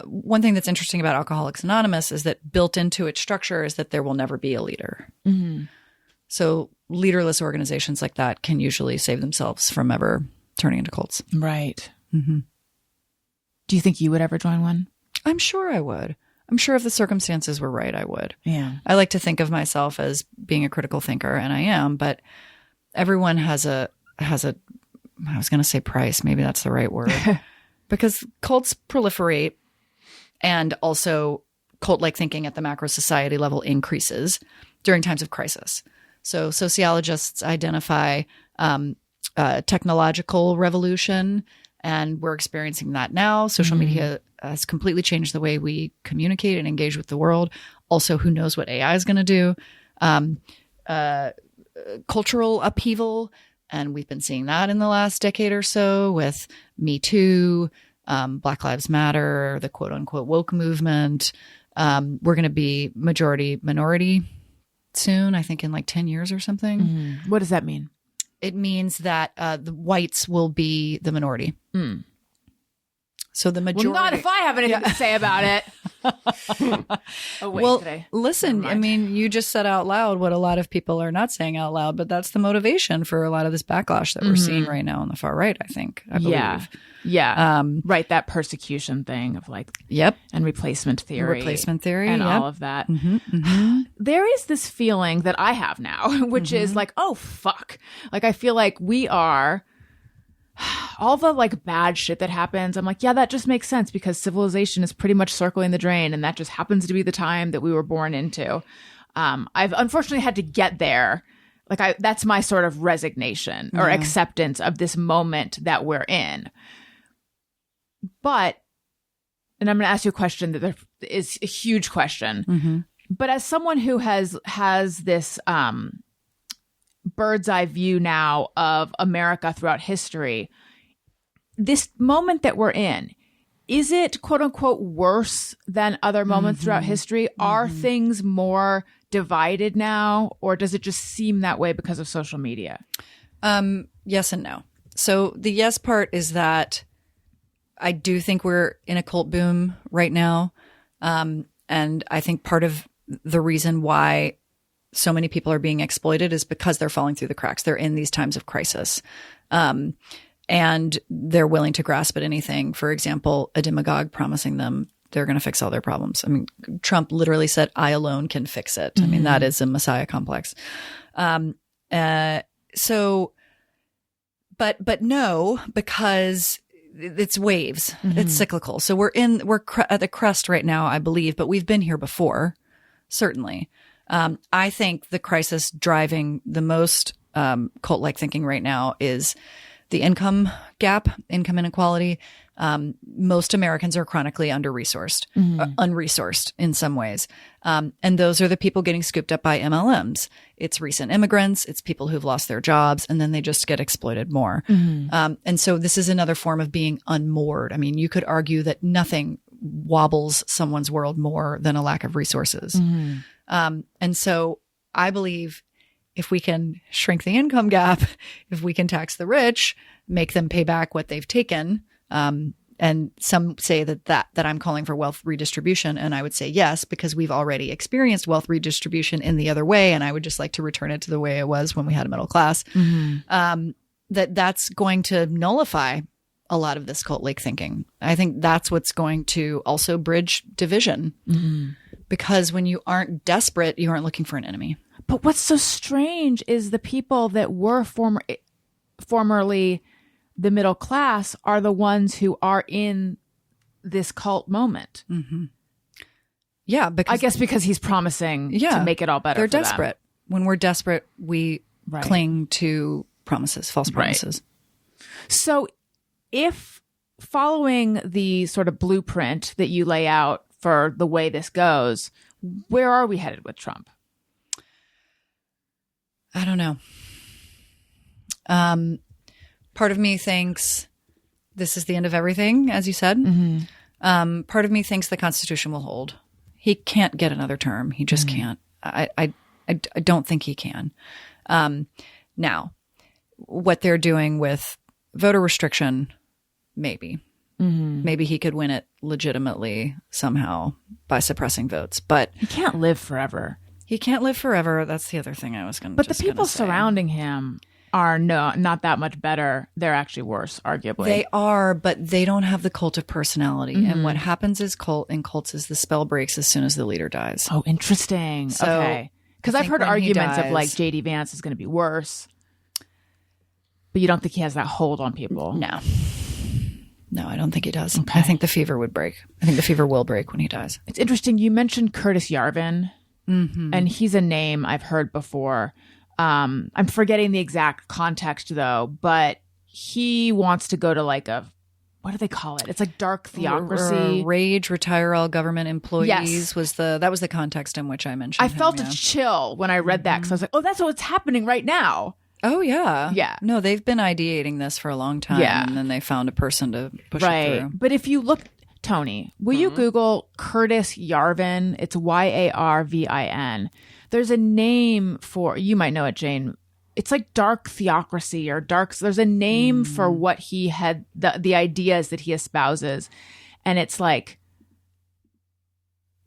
One thing that's interesting about Alcoholics Anonymous is that built into its structure is that there will never be a leader. So leaderless organizations like that can usually save themselves from ever turning into cults. Right. Do you think you would ever join one? I'm sure I would. I'm sure if the circumstances were right, I would. Yeah. I like to think of myself as being a critical thinker, and I am, but everyone has a I was going to say price. Maybe that's the right word. Because cults proliferate, and also cult-like thinking at the macro society level increases during times of crisis. So sociologists identify technological revolution, and we're experiencing that now. Social media has completely changed the way we communicate and engage with the world. Also, who knows what AI is going to do? Cultural upheaval, and we've been seeing that in the last decade or so with Me Too, Black Lives Matter, the quote unquote woke movement. We're going to be majority minority soon, I think in like 10 years or something. What does that mean? It means that the whites will be the minority. So the majority. Well, not if I have anything to say about it. Oh, wait, well, today. listen, I mean, you just said out loud what a lot of people are not saying out loud, but that's the motivation for a lot of this backlash that we're seeing right now on the far right, I believe. Yeah. Right. That persecution thing of like, and replacement theory. And all of that. There is this feeling that I have now, which is like, oh, fuck. Like, I feel like we are all the like bad shit that happens. I'm like, yeah, that just makes sense because civilization is pretty much circling the drain. And that just happens to be the time that we were born into. I've unfortunately had to get there. Like that's my sort of resignation or acceptance of this moment that we're in. But, and I'm going to ask you a question that there is a huge question, but as someone who has this, bird's eye view now of America throughout history, this moment that we're in, is it quote unquote worse than other moments throughout history? Are things more divided now, or does it just seem that way because of social media? Yes and no. So the yes part is that I do think we're in a cult boom right now. And I think part of the reason why so many people are being exploited is because they're falling through the cracks. They're in these times of crisis. And they're willing to grasp at anything. For example, a demagogue promising them they're going to fix all their problems. I mean, Trump literally said, I alone can fix it. I mean, that is a messiah complex. So, but no, because it's waves. It's cyclical. So we're at the crest right now, I believe, but we've been here before, certainly. I think the crisis driving the most cult-like thinking right now is the income gap, income inequality. Most Americans are chronically under-resourced, unresourced in some ways. And those are the people getting scooped up by MLMs. It's recent immigrants, it's people who've lost their jobs, and then they just get exploited more. And so this is another form of being unmoored. I mean, you could argue that nothing wobbles someone's world more than a lack of resources. And so I believe if we can shrink the income gap, if we can tax the rich, make them pay back what they've taken, and some say that I'm calling for wealth redistribution. And I would say yes, because we've already experienced wealth redistribution in the other way. And I would just like to return it to the way it was when we had a middle class. That's going to nullify a lot of this cult-like thinking. I think that's what's going to also bridge division. Because when you aren't desperate, you aren't looking for an enemy. But what's so strange is the people that were formerly the middle class are the ones who are in this cult moment. Yeah, because he's promising to make it all better. They're for them. desperate. When we're desperate, we cling to promises, false promises. So if following the sort of blueprint that you lay out for the way this goes, where are we headed with Trump? I don't know. Part of me thinks this is the end of everything, as you said. Part of me thinks the Constitution will hold. He can't get another term. He just can't. I don't think he can. Now, what they're doing with voter restriction, maybe. Maybe he could win it legitimately somehow by suppressing votes. But he can't live forever. He can't live forever. That's the other thing I was going to But the people surrounding him are not that much better. They're actually worse, arguably. They are, but they don't have the cult of personality. And what happens in cults is the spell breaks as soon as the leader dies. Oh, interesting. So, okay. Because I've heard arguments of like J.D. Vance is going to be worse. But you don't think he has that hold on people? No, I don't think he does. Okay. I think the fever would break. I think the fever will break when he dies. It's interesting. You mentioned Curtis Yarvin, and he's a name I've heard before. I'm forgetting the exact context though, but he wants to go to like what do they call it? It's like dark theocracy. Rage, retire all government employees that was the context in which I mentioned I felt a chill when I read that because I was like, oh, that's what's happening right now. Oh, yeah. Yeah. No, they've been ideating this for a long time. Yeah. And then they found a person to push it through. But if you look, Tony, will you Google Curtis Yarvin? It's Yarvin. There's a name for, you might know it, Jane. It's like dark theocracy or there's a name for what he had, the ideas that he espouses. And it's like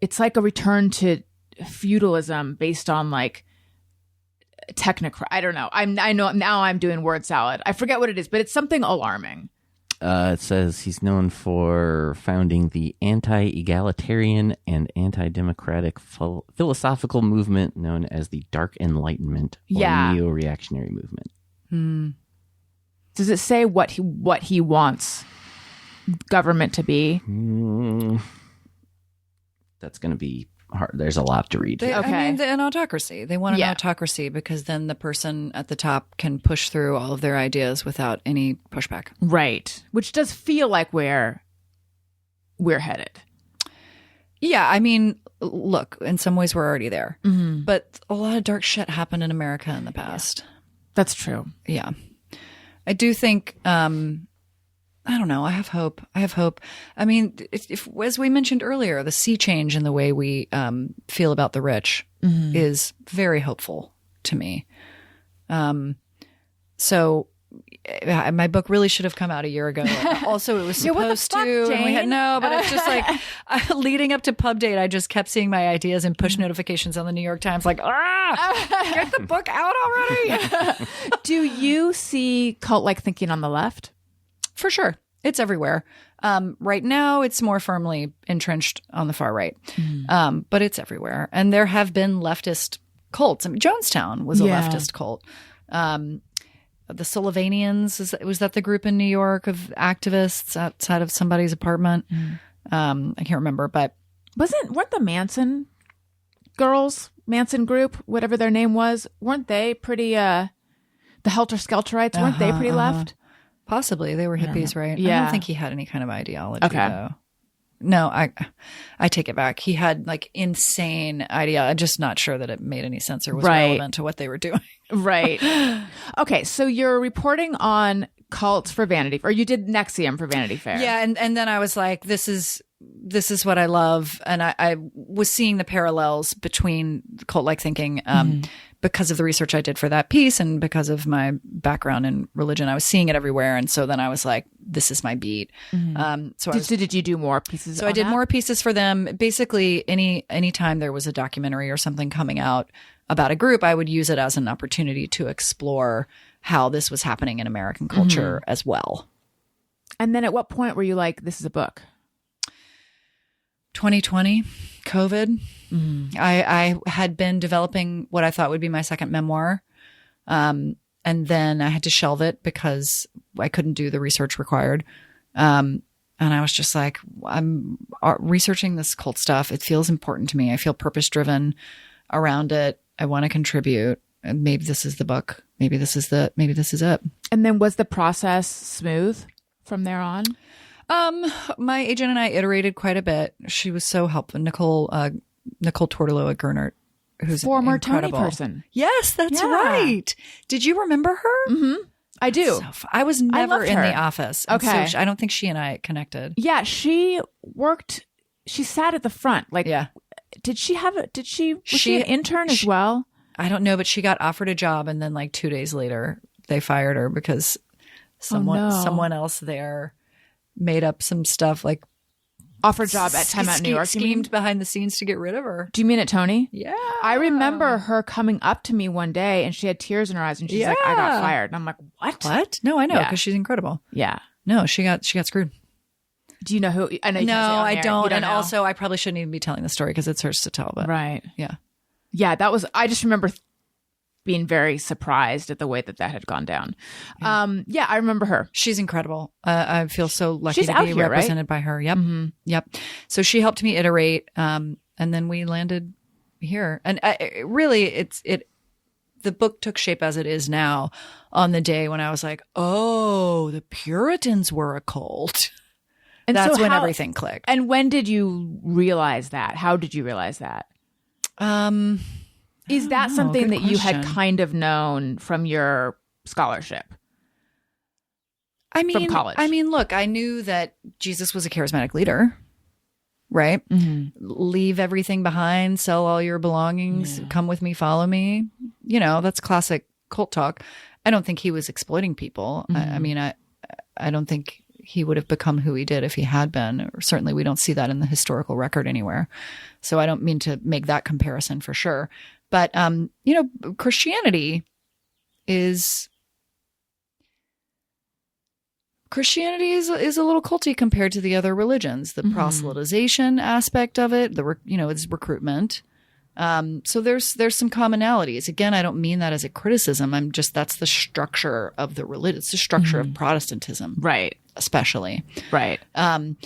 a return to feudalism based on like technocrat. I don't know. I know now I'm doing word salad. I forget what it is, but it's something alarming. It says he's known for founding the anti-egalitarian and anti-democratic philosophical movement known as the Dark Enlightenment or neo-reactionary movement. Does it say what he wants government to be? That's going to be hard. There's a lot to read. I mean, an autocracy. They want an autocracy because then the person at the top can push through all of their ideas without any pushback. Right. Which does feel like we're headed. Yeah. I mean, look, in some ways we're already there. But a lot of dark shit happened in America in the past. That's true. Yeah. I do think, I don't know. I have hope. I mean, if as we mentioned earlier, the sea change in the way we feel about the rich is very hopeful to me. So my book really should have come out a year ago. Also, it was supposed to. And but it's just like leading up to pub date, I just kept seeing my ideas and push notifications on the New York Times like, get the book out already. Do you see cult-like thinking on the left? For sure. It's everywhere. Right now, it's more firmly entrenched on the far right. But it's everywhere. And there have been leftist cults. I mean, Jonestown was a leftist cult. The Sullivanians, was that the group in New York of activists outside of somebody's apartment? I can't remember, but... Weren't the Manson group, whatever their name was, weren't they pretty... the Helter Skelterites, weren't they pretty left? Possibly. They were hippies, right? I Yeah. don't think he had any kind of ideology, Okay. though. No, I take it back. He had like insane idea. I'm just not sure that it made any sense or was Right. relevant to what they were doing. Right. Okay. So you're reporting on cults for Vanity, or you did Nexium for Vanity Fair. Yeah, and then I was like, this is what I love, and I was seeing the parallels between cult-like thinking because of the research I did for that piece, and because of my background in religion. I was seeing it everywhere, and so then I was like, this is my beat. So Did you do more pieces? So I did more pieces for them. Basically, any time there was a documentary or something coming out about a group, I would use it as an opportunity to explore how this was happening in American culture as well. And then at what point were you like, this is a book? 2020, COVID. I had been developing what I thought would be my second memoir. And then I had to shelve it because I couldn't do the research required. And I was just like, I'm researching this cult stuff. It feels important to me. I feel purpose driven around it. I want to contribute. And maybe this is the book. Maybe this is it. And then was the process smooth from there on? My agent and I iterated quite a bit. She was so helpful. Nicole Tortolo at Gernert, who's Former incredible. Tony person. Yes, that's Yeah. right. Did you remember her? Mm-hmm. I do. So I was never loved in her. the office. And Okay. so I don't think she and I connected. Yeah, she sat at the front. Like, Yeah. was she an intern as well? I don't know, but she got offered a job, and then like 2 days later, they fired her because someone else there made up some stuff, like Offer job at Time Out New York. you mean? schemed behind the scenes to get rid of her. Do you mean at Tony? Yeah. I remember her coming up to me one day and she had tears in her eyes and she's like, I got Yeah. fired. And I'm like, what? What? No, I know, Yeah. because she's incredible. Yeah. No, she got screwed. Do you know who? I know you No, can't say on I air. don't. You And know. also, I probably shouldn't even be telling the story because it's hers to tell. But Right. yeah. Yeah, I just remember being very surprised at the way that had gone down. Yeah, I remember her. She's incredible. I feel so lucky She's to out be here, right? represented by her. Yep. Yep. So she helped me iterate. And then we landed here. And really, the book took shape as it is now on the day when I was like, oh, the Puritans were a cult. And That's so when how- everything clicked. And when did you realize that? How did you realize that? Is that know. something Good that you had question. kind of known from your scholarship? I mean, college. Look, I knew that Jesus was a charismatic leader, right? Leave everything behind, sell all your belongings, come with me, follow me. You know, that's classic cult talk. I don't think he was exploiting people. I don't think he would have become who he did if he had been. Or certainly we don't see that in the historical record anywhere. So I don't mean to make that comparison for sure. But, Christianity is a little culty compared to the other religions. The proselytization aspect of it, it's recruitment. So there's some commonalities. Again, I don't mean that as a criticism. That's the structure of the religion. It's the structure of Protestantism, Right. especially. Right. And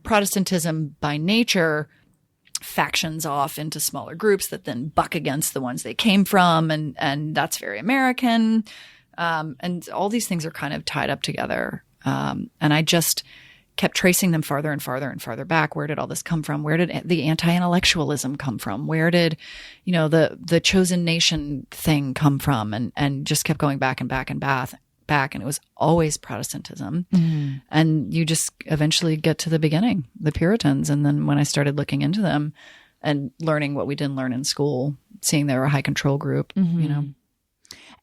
Protestantism by nature factions off into smaller groups that then buck against the ones they came from. And that's very American. And all these things are kind of tied up together. And I just kept tracing them farther and farther and farther back. Where did all this come from? Where did the anti-intellectualism come from? Where did, the chosen nation thing come from? And just kept going back and back and back. And it was always Protestantism. And you just eventually get to the beginning, the Puritans. And then when I started looking into them and learning what we didn't learn in school, seeing they were a high control group,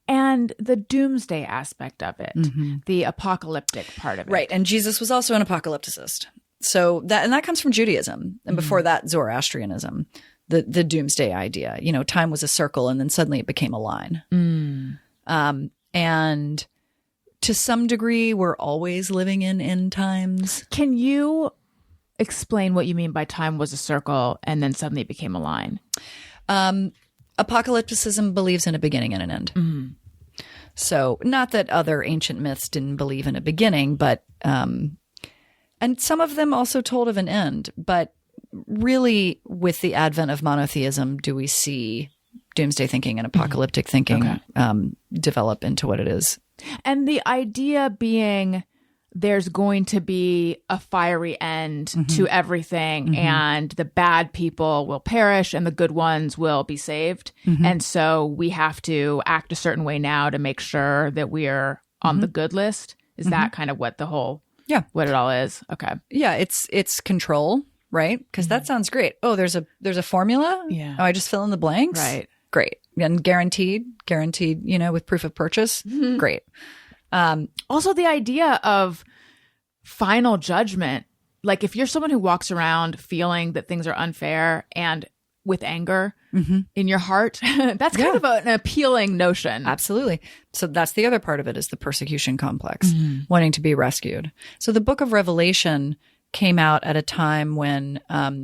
And the doomsday aspect of it, the apocalyptic part of it. Right. And Jesus was also an apocalypticist. So that comes from Judaism. And before that, Zoroastrianism, the doomsday idea. Time was a circle and then suddenly it became a line. And to some degree, we're always living in end times. Can you explain what you mean by time was a circle and then suddenly it became a line? Apocalypticism believes in a beginning and an end. So not that other ancient myths didn't believe in a beginning, but and some of them also told of an end. But really, with the advent of monotheism, do we see doomsday thinking and apocalyptic thinking develop into what it is? And the idea being there's going to be a fiery end to everything, and the bad people will perish and the good ones will be saved. And so we have to act a certain way now to make sure that we are on the good list. Is that kind of what the whole, what it all is? Okay. Yeah, it's control, right? Because that sounds great. Oh, there's a formula? Yeah. Oh, I just fill in the blanks? Right. Great. And guaranteed, with proof of purchase? Great. Also, the idea of final judgment, like if you're someone who walks around feeling that things are unfair and with anger in your heart, that's kind of an appealing notion. Absolutely. So that's the other part of it, is the persecution complex, wanting to be rescued. So the book of Revelation came out at a time when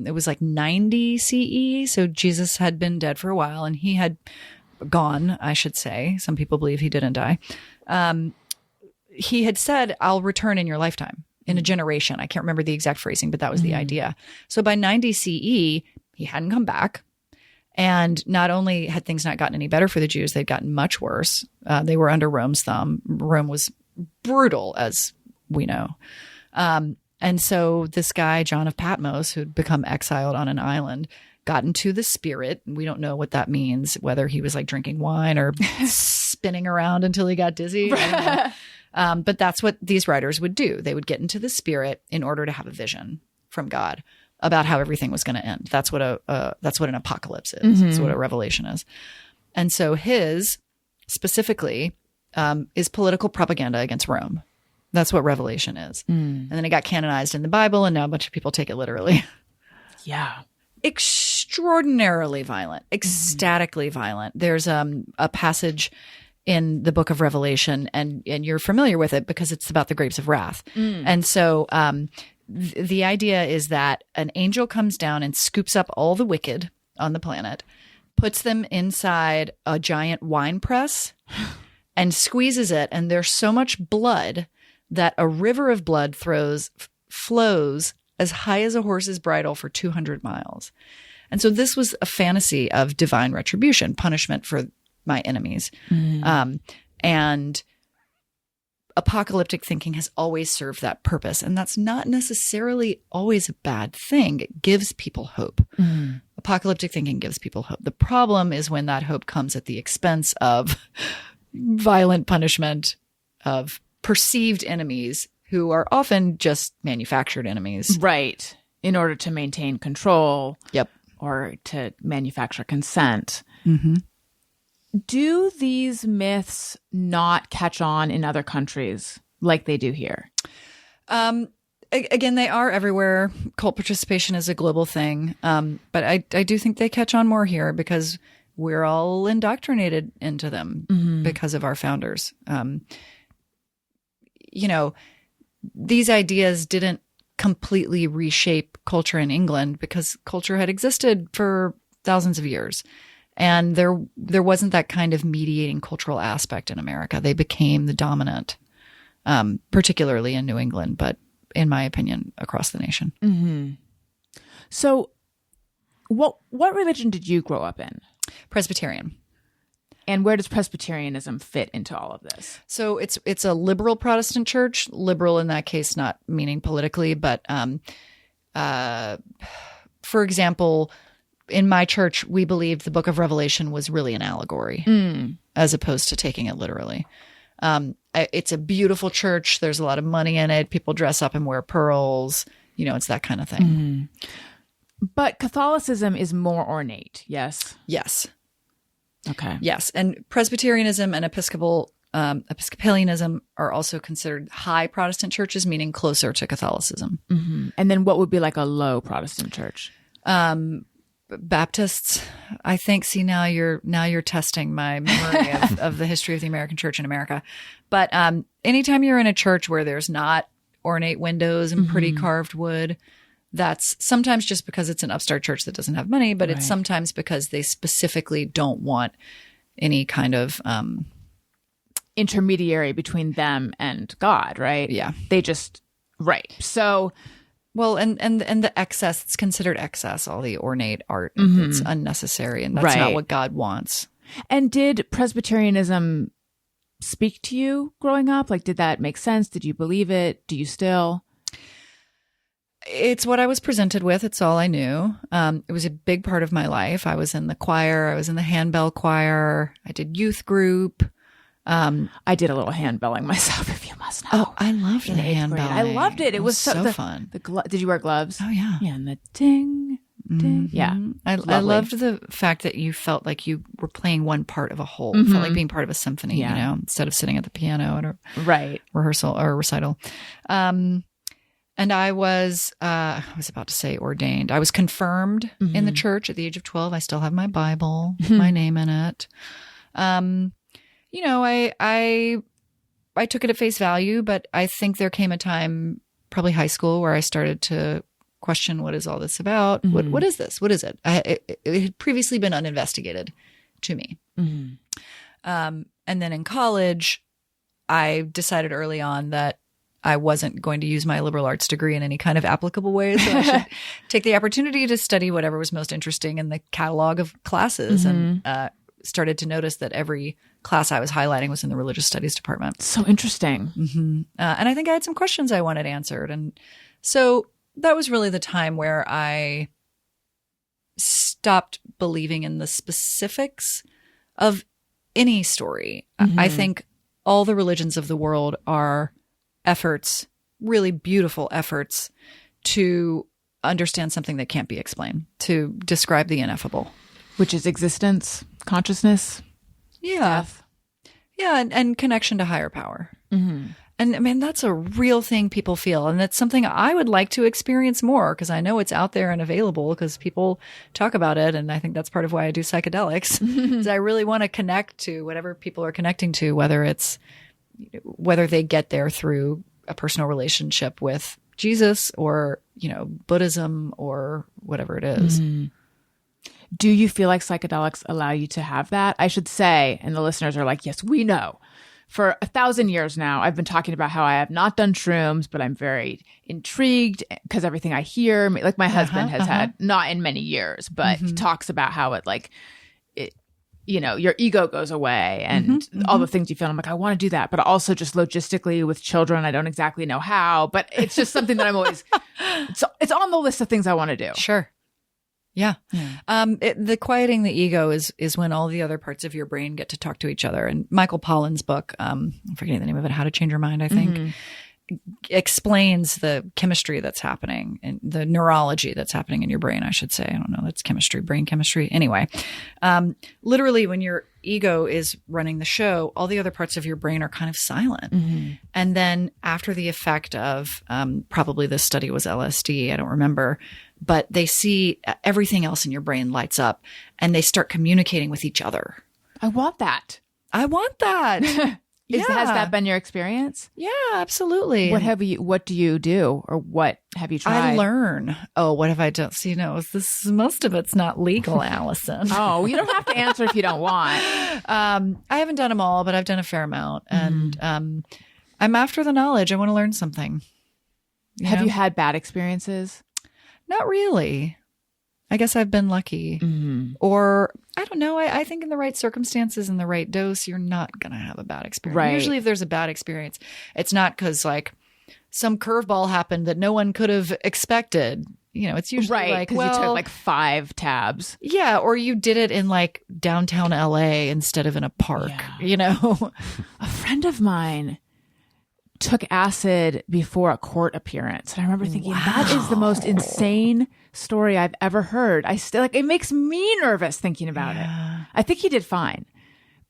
it was like 90 CE. So Jesus had been dead for a while, and he had gone, I should say. Some people believe he didn't die. He had said, I'll return in your lifetime, in a generation. I can't remember the exact phrasing, but that was the idea. So by 90 CE, he hadn't come back. And not only had things not gotten any better for the Jews, they'd gotten much worse. They were under Rome's thumb. Rome was brutal, as we know. And so this guy, John of Patmos, who'd become exiled on an island, got into the spirit. We don't know what that means, whether he was like drinking wine or spinning around until he got dizzy. I don't know. But that's what these writers would do. They would get into the spirit in order to have a vision from God about how everything was going to end. That's what an apocalypse is. That's what a revelation is. And so his specifically is political propaganda against Rome. That's what Revelation is. And then it got canonized in the Bible, and now a bunch of people take it literally. Yeah. Extraordinarily violent, ecstatically violent. There's a passage in the book of Revelation, and you're familiar with it because it's about the grapes of wrath. And so the idea is that an angel comes down and scoops up all the wicked on the planet, puts them inside a giant wine press, and squeezes it. And there's so much blood that a river of blood flows as high as a horse's bridle for 200 miles. And so this was a fantasy of divine retribution, punishment for my enemies. And apocalyptic thinking has always served that purpose. And that's not necessarily always a bad thing. It gives people hope. Apocalyptic thinking gives people hope. The problem is when that hope comes at the expense of violent punishment of perceived enemies who are often just manufactured enemies. Right. In order to maintain control. Yep. Or to manufacture consent. Do these myths not catch on in other countries like they do here? Again, they are everywhere. Cult participation is a global thing. But I do think they catch on more here because we're all indoctrinated into them because of our founders. These ideas didn't completely reshape culture in England because culture had existed for thousands of years. And there wasn't that kind of mediating cultural aspect in America. They became the dominant, particularly in New England, but in my opinion, across the nation. So what religion did you grow up in? Presbyterian. And where does Presbyterianism fit into all of this? So it's a liberal Protestant church, liberal in that case, not meaning politically, but for example, in my church, we believed the book of Revelation was really an allegory as opposed to taking it literally. It's a beautiful church. There's a lot of money in it. People dress up and wear pearls. It's that kind of thing. But Catholicism is more ornate, yes? Yes. Okay. Yes. And Presbyterianism and Episcopalianism are also considered high Protestant churches, meaning closer to Catholicism. And then what would be like a low Protestant church? Baptists, I think. See, now you're testing my memory of the history of the American church in America. But anytime you're in a church where there's not ornate windows and pretty carved wood, that's sometimes just because it's an upstart church that doesn't have money, but it's sometimes because they specifically don't want any kind of intermediary between them and God, right? Yeah. They just So well, and the excess, it's considered excess, all the ornate art. It's unnecessary, and that's not what God wants. And did Presbyterianism speak to you growing up? Like, did that make sense? Did you believe it? Do you still? It's what I was presented with. It's all I knew. It was a big part of my life. I was in the choir. I was in the handbell choir. I did youth group. I did a little handbelling myself, if you must know. Oh, I loved the In 8th grade. handbelling. I loved it. It was so fun. Did you wear gloves? Oh, yeah. Yeah, and the ding, ding. Yeah. I loved the fact that you felt like you were playing one part of a whole. It felt like being part of a symphony, Yeah. you know, instead of sitting at the piano at a Right. rehearsal or recital. And I was about to say ordained. I was confirmed in the church at the age of 12. I still have my Bible, with my name in it. You know, I took it at face value, but I think there came a time, probably high school, where I started to question, what is all this about? What is this? What is it? It had previously been uninvestigated to me. And then in college, I decided early on that I wasn't going to use my liberal arts degree in any kind of applicable way. So I should take the opportunity to study whatever was most interesting in the catalog of classes, and started to notice that every class I was highlighting was in the religious studies department. So interesting. And I think I had some questions I wanted answered. And so that was really the time where I stopped believing in the specifics of any story. I think all the religions of the world are efforts, really beautiful efforts, to understand something that can't be explained, to describe the ineffable. Which is existence, consciousness, death. Yeah, and connection to higher power. And I mean, that's a real thing people feel. And that's something I would like to experience more, because I know it's out there and available because people talk about it. And I think that's part of why I do psychedelics, is I really want to connect to whatever people are connecting to, whether they get there through a personal relationship with Jesus or, you know, Buddhism or whatever it is. Do you feel like psychedelics allow you to have that? I should say, and the listeners are like, yes, we know. For 1,000 years now, I've been talking about how I have not done shrooms, but I'm very intrigued because everything I hear, like my husband has had, not in many years, but he talks about how it, like, you know, your ego goes away and all the things you feel. I'm like, I want to do that. But also just logistically with children, I don't exactly know how, but it's just something that I'm always, it's on the list of things I want to do. Sure. Yeah. The quieting the ego is when all the other parts of your brain get to talk to each other. And Michael Pollan's book, I'm forgetting the name of it, How to Change Your Mind, I think, explains the chemistry that's happening and the neurology that's happening in your brain, I should say. I don't know. That's chemistry, brain chemistry. Anyway, literally when your ego is running the show, all the other parts of your brain are kind of silent. And then after the effect of, probably this study was LSD, I don't remember, but they see everything else in your brain lights up and they start communicating with each other. I want that. I want that. Has that been your experience? Yeah, absolutely. What do you do, or what have you tried? I learn. Oh, what have I done? So, you know, most of it's not legal, Allison. Oh, you don't have to answer if you don't want. I haven't done them all, but I've done a fair amount. And I'm after the knowledge. I want to learn something. Have you had bad experiences? Not really. I guess I've been lucky. Or I don't know. I think in the right circumstances and the right dose, you're not going to have a bad experience. Right. Usually if there's a bad experience, it's not because like some curveball happened that no one could have expected. You know, it's usually like, because you took like 5 tabs. Yeah. Or you did it in like downtown LA instead of in a park, you know. A friend of mine took acid before a court appearance. And I remember thinking, that is the most insane story I've ever heard. I still, like, it makes me nervous thinking about it. I think he did fine.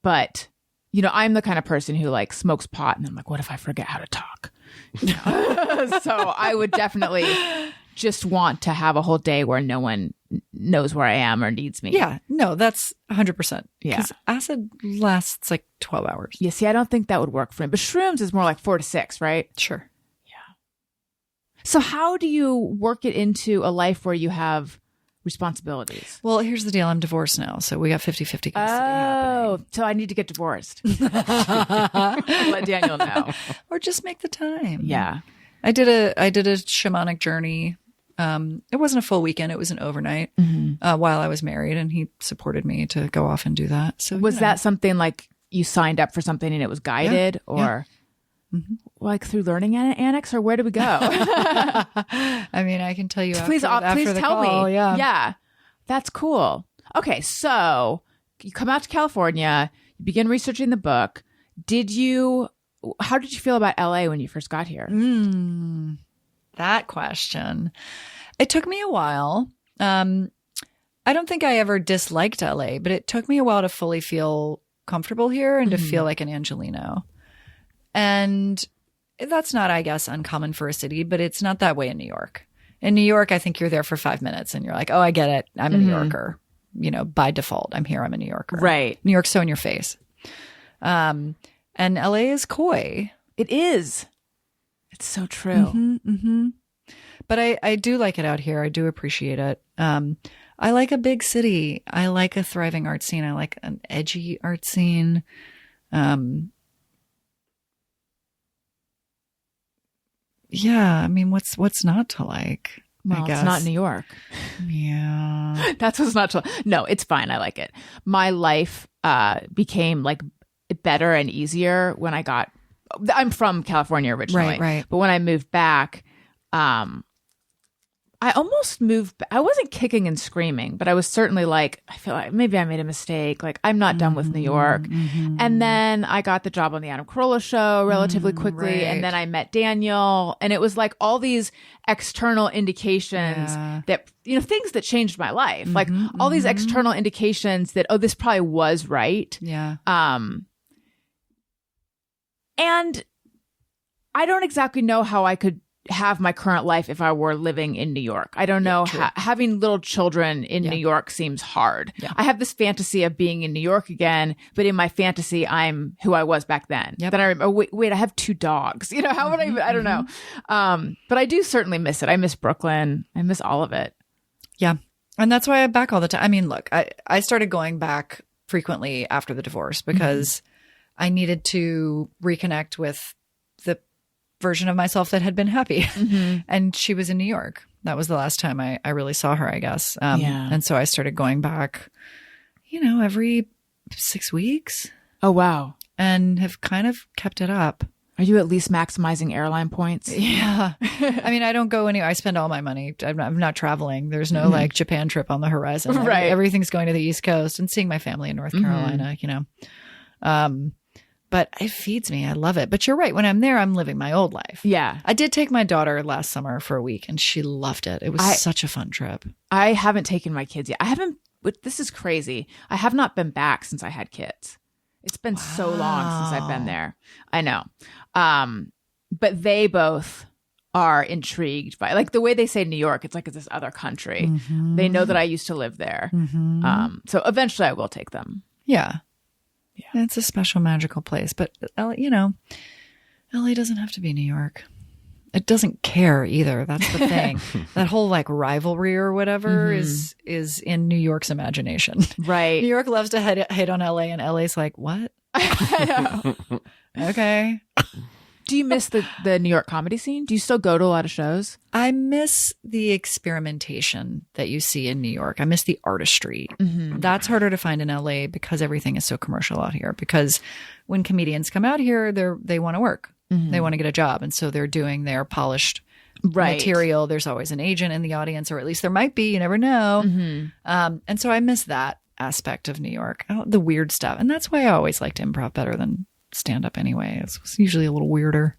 But, you know, I'm the kind of person who like smokes pot and I'm like, what if I forget how to talk? You know? So I would definitely just want to have a whole day where no one knows where I am or needs me. Yeah. No, that's 100%. Yeah. Because acid lasts like 12 hours. Yeah. See, I don't think that would work for me. But shrooms is more like 4 to 6, right? Sure. Yeah. So how do you work it into a life where you have responsibilities? Well, here's the deal. I'm divorced now. So we got 50-50 custody happening. So I need to get divorced. Let Daniel know. Or just make the time. Yeah. I did a shamanic journey. It wasn't a full weekend. It was an overnight while I was married, and he supported me to go off and do that. So was that something like you signed up for something and it was guided or like through Learning Annex, or where do we go? I mean, I can tell you please after the tell call. me. Yeah. That's cool. Okay. So you come out to California, you begin researching the book. How did you feel about LA when you first got here? That question. It took me a while. I don't think I ever disliked LA, but it took me a while to fully feel comfortable here and to feel like an Angelino. And that's not, I guess, uncommon for a city, but it's not that way in New York. In New York, I think you're there for 5 minutes and you're like, oh, I get it. I'm a New Yorker. You know, by default, I'm here. I'm a New Yorker. Right. New York's so in your face. And LA is coy. It is. It's so true. But I do like it out here. I do appreciate it. I like a big city. I like a thriving art scene. I like an edgy art scene. Yeah, I mean, what's not to like? Well, I guess. It's not New York. Yeah. That's what's not to like. No, it's fine. I like it. My life became like better and easier when I'm from California originally. Right. But when I moved back, I almost moved. I wasn't kicking and screaming, but I was certainly like, I feel like maybe I made a mistake. Like, I'm not done with New York. And then I got the job on the Adam Carolla show relatively quickly. Right. And then I met Daniel. And it was like all these external indications that, things that changed my life. Like all these external indications that, oh, this probably was right. Yeah. And I don't exactly know how I could have my current life if I were living in New York. I don't know. Having little children in New York seems hard. Yeah. I have this fantasy of being in New York again, but in my fantasy, I'm who I was back then. Yep. Then I remember, wait, I have 2 dogs. How would I don't know. But I do certainly miss it. I miss Brooklyn. I miss all of it. Yeah. And that's why I'm back all the time. I mean, look, I started going back frequently after the divorce because I needed to reconnect with the version of myself that had been happy. And she was in New York. That was the last time I really saw her, I guess. And so I started going back, every 6 weeks. Oh, wow. And have kind of kept it up. Are you at least maximizing airline points? Yeah. I mean, I don't go anywhere. I spend all my money. I'm not traveling. There's no like Japan trip on the horizon. Right. Everything's going to the East Coast and seeing my family in North Carolina, But it feeds me. I love it. But you're right. When I'm there, I'm living my old life. Yeah. I did take my daughter last summer for a week and she loved it. It was such a fun trip. I haven't taken my kids yet. This is crazy. I have not been back since I had kids. It's been so long since I've been there. I know. But they both are intrigued by like the way they say New York. It's like it's this other country. They know that I used to live there. So eventually I will take them. Yeah. It's a special, magical place. But, LA doesn't have to be New York. It doesn't care either. That's the thing. That whole like rivalry or whatever is in New York's imagination. Right. New York loves to hate on LA and LA's like, what? I know. Okay. Do you miss the New York comedy scene? Do you still go to a lot of shows? I miss the experimentation that you see in New York. I miss the artistry. That's harder to find in LA because everything is so commercial out here. Because when comedians come out here, they want to work. They want to get a job. And so they're doing their polished material. There's always an agent in the audience, or at least there might be. You never know. And so I miss that aspect of New York, the weird stuff. And that's why I always liked improv better than stand up anyway. It's usually a little weirder.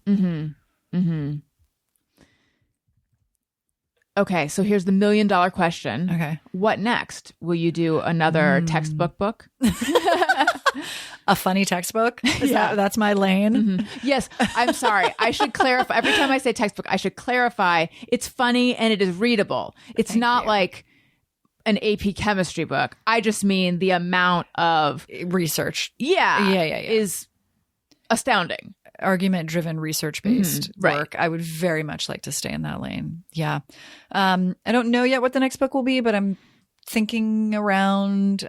Okay, so here's the $1 million question. Okay. What next? Will you do another textbook book? A funny textbook? That's my lane? Yes, I'm sorry. I should clarify. Every time I say textbook, I should clarify it's funny and it is readable. It's not like an AP chemistry book. I just mean the amount of research. Is astounding. Argument-driven, research-based work. I would very much like to stay in that lane. Yeah. I don't know yet what the next book will be, but I'm thinking around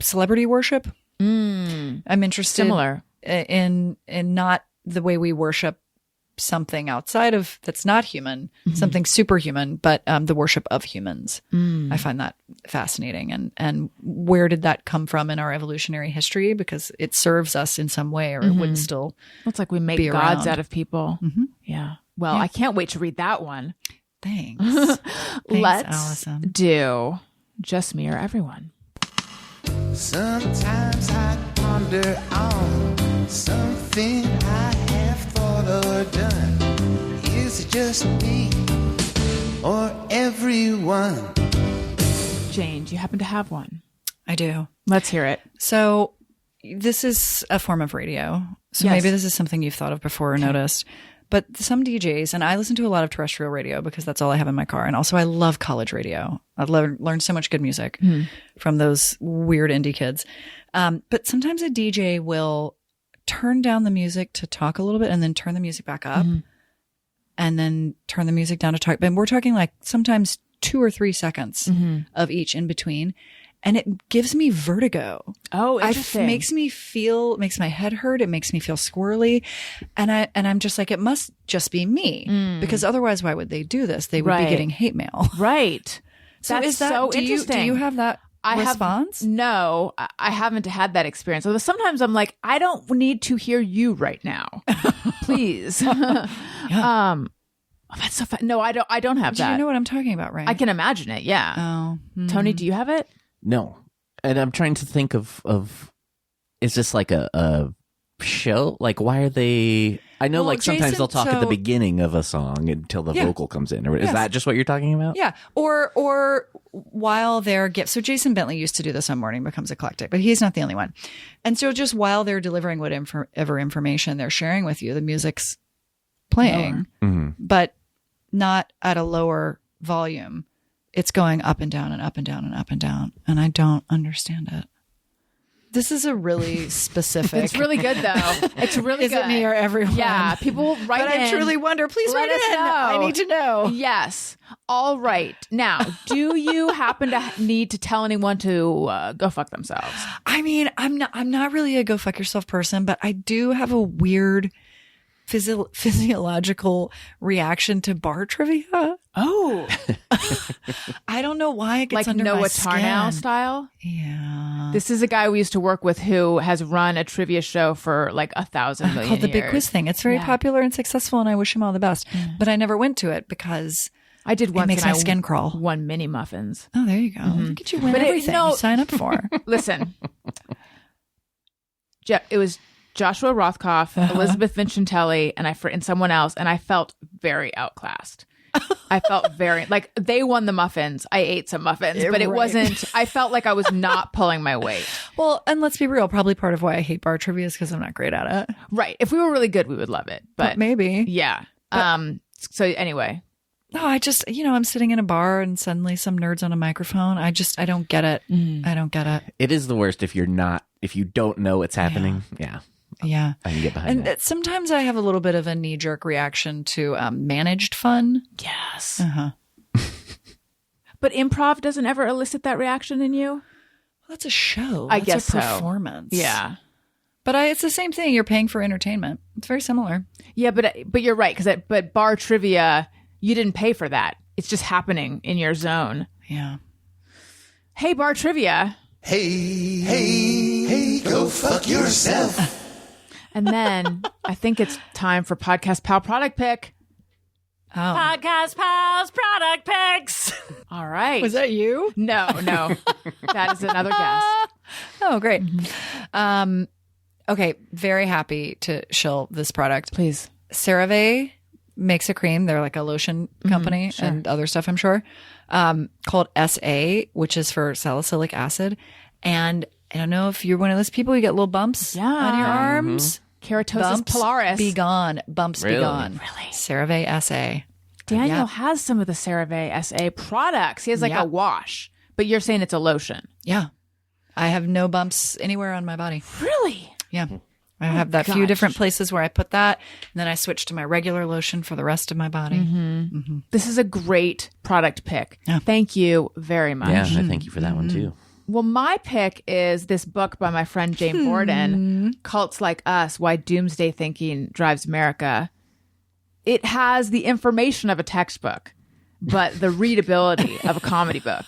celebrity worship. I'm interested Similar. in not the way we worship something outside of that's not human, something superhuman, but the worship of humans. I find that fascinating. And where did that come from in our evolutionary history? Because it serves us in some way, or it wouldn't still. It's like we make be gods around. out of people. Yeah. Well, I can't wait to read that one. Thanks. Thanks, Let's Allison. do Just Me or Everyone. Sometimes I ponder on something I have thought or done. Is it just me or everyone? Jane, do you happen to have one? I do. Let's hear it. So this is a form of radio. So Yes. maybe this is something you've thought of before or noticed. But some DJs, and I listen to a lot of terrestrial radio because that's all I have in my car. And also I love college radio. I've learned so much good music from those weird indie kids. But sometimes a DJ will turn down the music to talk a little bit and then turn the music back up and then turn the music down to talk. But we're talking like sometimes 2 or 3 seconds of each in between. And it gives me vertigo. Oh, interesting. Makes my head hurt. It makes me feel squirrely. And I'm just like, it must just be me because otherwise why would they do this? They would be getting hate mail. Right. So That's is that, so do interesting. You have that response? No, I haven't had that experience. Although sometimes I'm like, I don't need to hear you right now. Please. Oh, that's so fun. No, I don't have Do that. you know what I'm talking about, right? I can imagine it. Yeah. Oh. Tony, do you have it? No. And I'm trying to think of is this like a show? Like, why are they? I know, Well, like sometimes Jason, they'll talk at the so- beginning of a song until the Yeah. vocal comes in. Or is Yes. that just what you're talking about? Yeah. Or while they're so Jason Bentley used to do this on Morning Becomes Eclectic, but he's not the only one. And so just while they're delivering whatever information they're sharing with you, the music's playing, but not at a lower volume. It's going up and down and up and down and up and down. And I don't understand it. This is a really specific. It's really good though. It's really Is good. it me or everyone? Yeah, people write But in. I truly wonder. Please Let write us in. know. I need to know. Yes. All right. Now, do you happen to need to tell anyone to go fuck themselves? I mean, I'm not really a go fuck yourself person, but I do have a weird physiological reaction to bar trivia. Oh, I don't know why it gets like under Noah my Tarnow skin. style? Yeah. This is a guy we used to work with who has run a trivia show for like 1,000 million Called the Big years. Quiz Thing. It's very Yeah. popular and successful, and I wish him all the best. But I never went to it because I did once. makes and my I skin crawl. Won mini muffins. oh, there you go. Look at you win But everything no- you sign up for. Listen, it was Joshua Rothkopf, Elizabeth Vincentelli, and someone else, and I felt very outclassed. I felt very like they won the muffins. I ate some muffins, but it Right. wasn't. I felt like I was not pulling my weight. Well, and let's be real. Probably part of why I hate bar trivia is because I'm not great at it. Right? If we were really good, we would love it. But maybe. yeah. So anyway, No, I just, I'm sitting in a bar and suddenly some nerd's on a microphone. I don't get it. I don't get it. It is the worst if you don't know what's happening. Yeah. Yeah. I can get behind And that. sometimes I have a little bit of a knee jerk reaction to managed fun. yes. Uh-huh. But improv doesn't ever elicit that reaction in you. Well, that's a show. I That's guess a so. performance. Yeah. But it's the same thing. You're paying for entertainment. It's very similar. Yeah, but you're right but bar trivia, you didn't pay for that. It's just happening in your zone. Yeah. Hey, bar trivia. Hey, go fuck yourself. And then I think it's time for Podcast Pal product pick. Oh. Podcast Pals product picks. All right. Was that you? No. That is another guest. Oh, great. Okay. Very happy to shill this product. Please. CeraVe makes a cream. They're like a lotion company and other stuff, I'm sure, called SA, which is for salicylic acid. And I don't know if you're one of those people, you get little bumps on your arms. Keratosis Bumps pilaris. be gone. Bumps be Really? gone. Really? CeraVe SA. Daniel Yeah. has some of the CeraVe SA products. He has like Yeah. a wash, but you're saying it's a lotion. Yeah. I have no bumps anywhere on my body. Really? Yeah. I have that few gosh. different places where I put that. And then I switch to my regular lotion for the rest of my body. This is a great product pick. Yeah. Thank you very much. Yeah, I thank you for that one too. Well, my pick is this book by my friend Jane Borden, Cults Like Us, Why Doomsday Thinking Drives America. it has the information of a textbook, but the readability of a comedy book.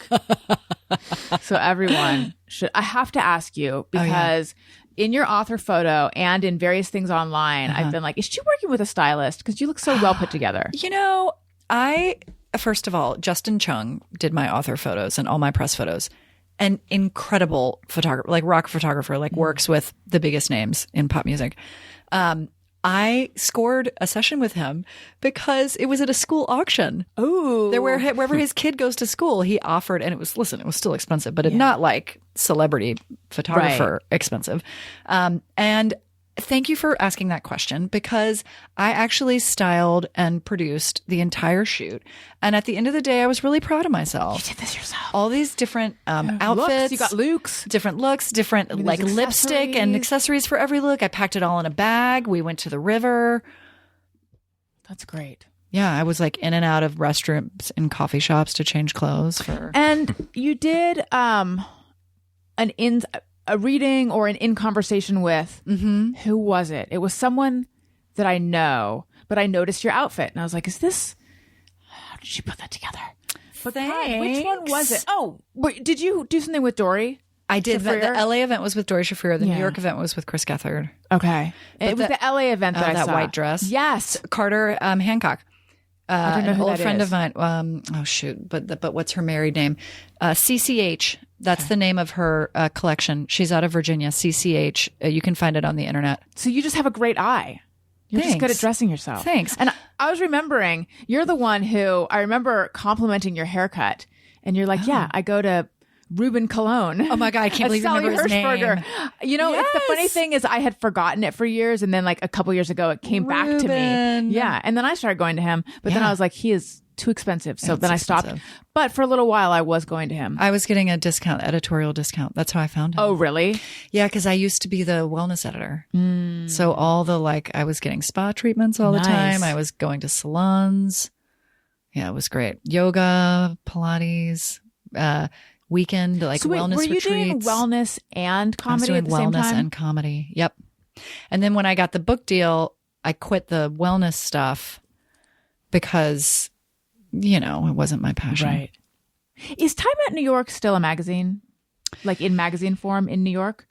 So everyone should. I have to ask you because in your author photo and in various things online, I've been like, is she working with a stylist? Because you look so well put together. You know, first of all, Justin Chung did my author photos and all my press photos. An incredible photographer, like rock photographer, like works with the biggest names in pop music. I scored a session with him because it was at a school auction. Oh, Wherever his kid goes to school, he offered, and it was still expensive, but not like celebrity photographer expensive. And thank you for asking that question because I actually styled and produced the entire shoot. And at the end of the day, I was really proud of myself. You did this yourself. All these different outfits. Looks. You got Luke's. Different looks, different like lipstick and accessories for every look. I packed it all in a bag. We went to the river. That's great. Yeah, I was like in and out of restrooms and coffee shops to change clothes for. And you did a reading or an in conversation with who was it? It was someone that I know, but I noticed your outfit and I was like, how did she put that together? But God, which one was it? Oh, wait, did you do something with Dory? I did. The LA event was with Dory Shafrir. The New York event was with Chris Gethard. Okay. It was the LA event that I saw. That white dress. Yes. Carter Hancock. I don't know who an old that friend is. of mine. Oh shoot! But what's her married name? CCH. That's the name of her collection. She's out of Virginia. CCH. You can find it on the internet. So you just have a great eye. You're just good at dressing yourself. Thanks. And I was remembering, you're the one who I remember complimenting your haircut, and you're like, "Yeah, I go to Ruben Cologne." Oh my God, I can't believe you remember his name. You know, it's the funny thing is I had forgotten it for years, and then like a couple years ago, it came back to me. Yeah, and then I started going to him, but then I was like, he is too expensive. So then I stopped. But for a little while, I was going to him. I was getting a discount, editorial discount. That's how I found him. Oh, really? Yeah, because I used to be the wellness editor. So all the I was getting spa treatments all the time. I was going to salons. Yeah, it was great. Yoga, Pilates, weekend, wellness retreats. Were you doing wellness and comedy at the same time? I was doing wellness and comedy. Yep. And then when I got the book deal, I quit the wellness stuff because, it wasn't my passion. Right. Is Time Out New York still a magazine? Like in magazine form in New York?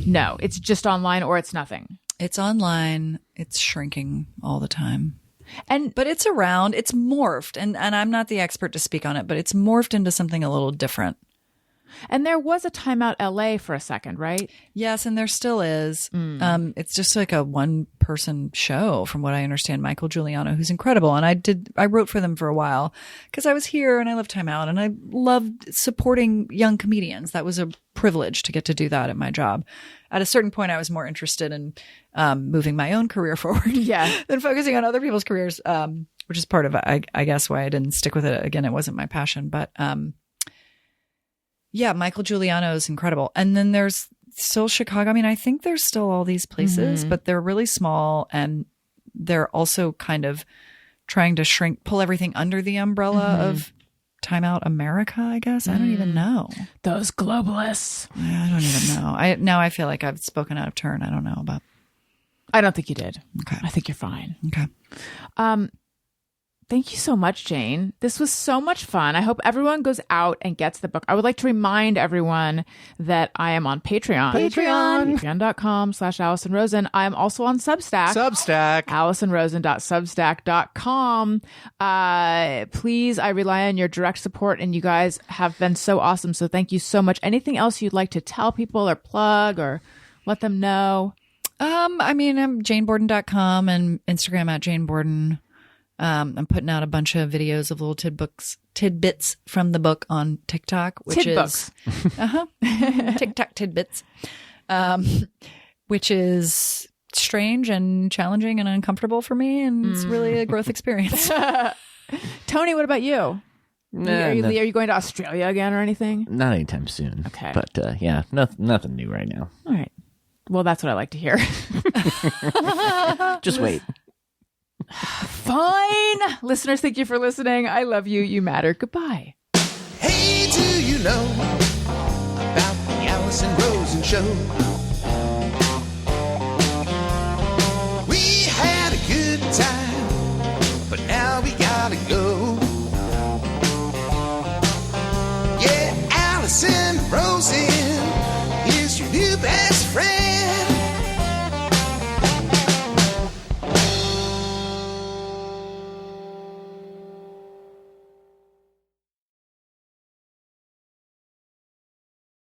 No, it's just online or it's nothing. It's online. It's shrinking all the time. But it's around, it's morphed, and I'm not the expert to speak on it, but it's morphed into something a little different. And there was a Time Out LA for a second, right? Yes, and there still is. It's just like a one-person show, from what I understand. Michael Giuliano, who's incredible, and I wrote for them for a while because I was here and I love Time Out, and I loved supporting young comedians. That was a privilege to get to do that at my job. At a certain point, I was more interested in moving my own career forward than focusing on other people's careers, which is part of, I guess, why I didn't stick with it. Again, it wasn't my passion. But Michael Giuliano is incredible. And then there's still Chicago. I mean, I think there's still all these places, but they're really small. And they're also kind of trying to pull everything under the umbrella of Time Out America, I guess. I don't even know. Those globalists. I don't even know. Now I feel like I've spoken out of turn. I don't know about. I don't think you did. Okay. I think you're fine. Okay. Thank you so much, Jane. This was so much fun. I hope everyone goes out and gets the book. I would like to remind everyone that I am on Patreon. Patreon.com/Allison Rosen. I am also on Substack. AllisonRosen.substack.com. Please, I rely on your direct support, and you guys have been so awesome. So thank you so much. Anything else you'd like to tell people or plug or let them know? I'm JaneBorden.com and Instagram at Jane Borden. I'm putting out a bunch of videos of little tidbits from the book on TikTok, which is TikTok tidbits, which is strange and challenging and uncomfortable for me, and it's really a growth experience. Tony, what about you? Are you going to Australia again or anything? Not anytime soon. Okay, but nothing new right now. All right. Well, that's what I like to hear. Just wait. Fine. Listeners, thank you for listening. I love you. You matter. Goodbye. Hey, do you know about the Allison Rosen Show?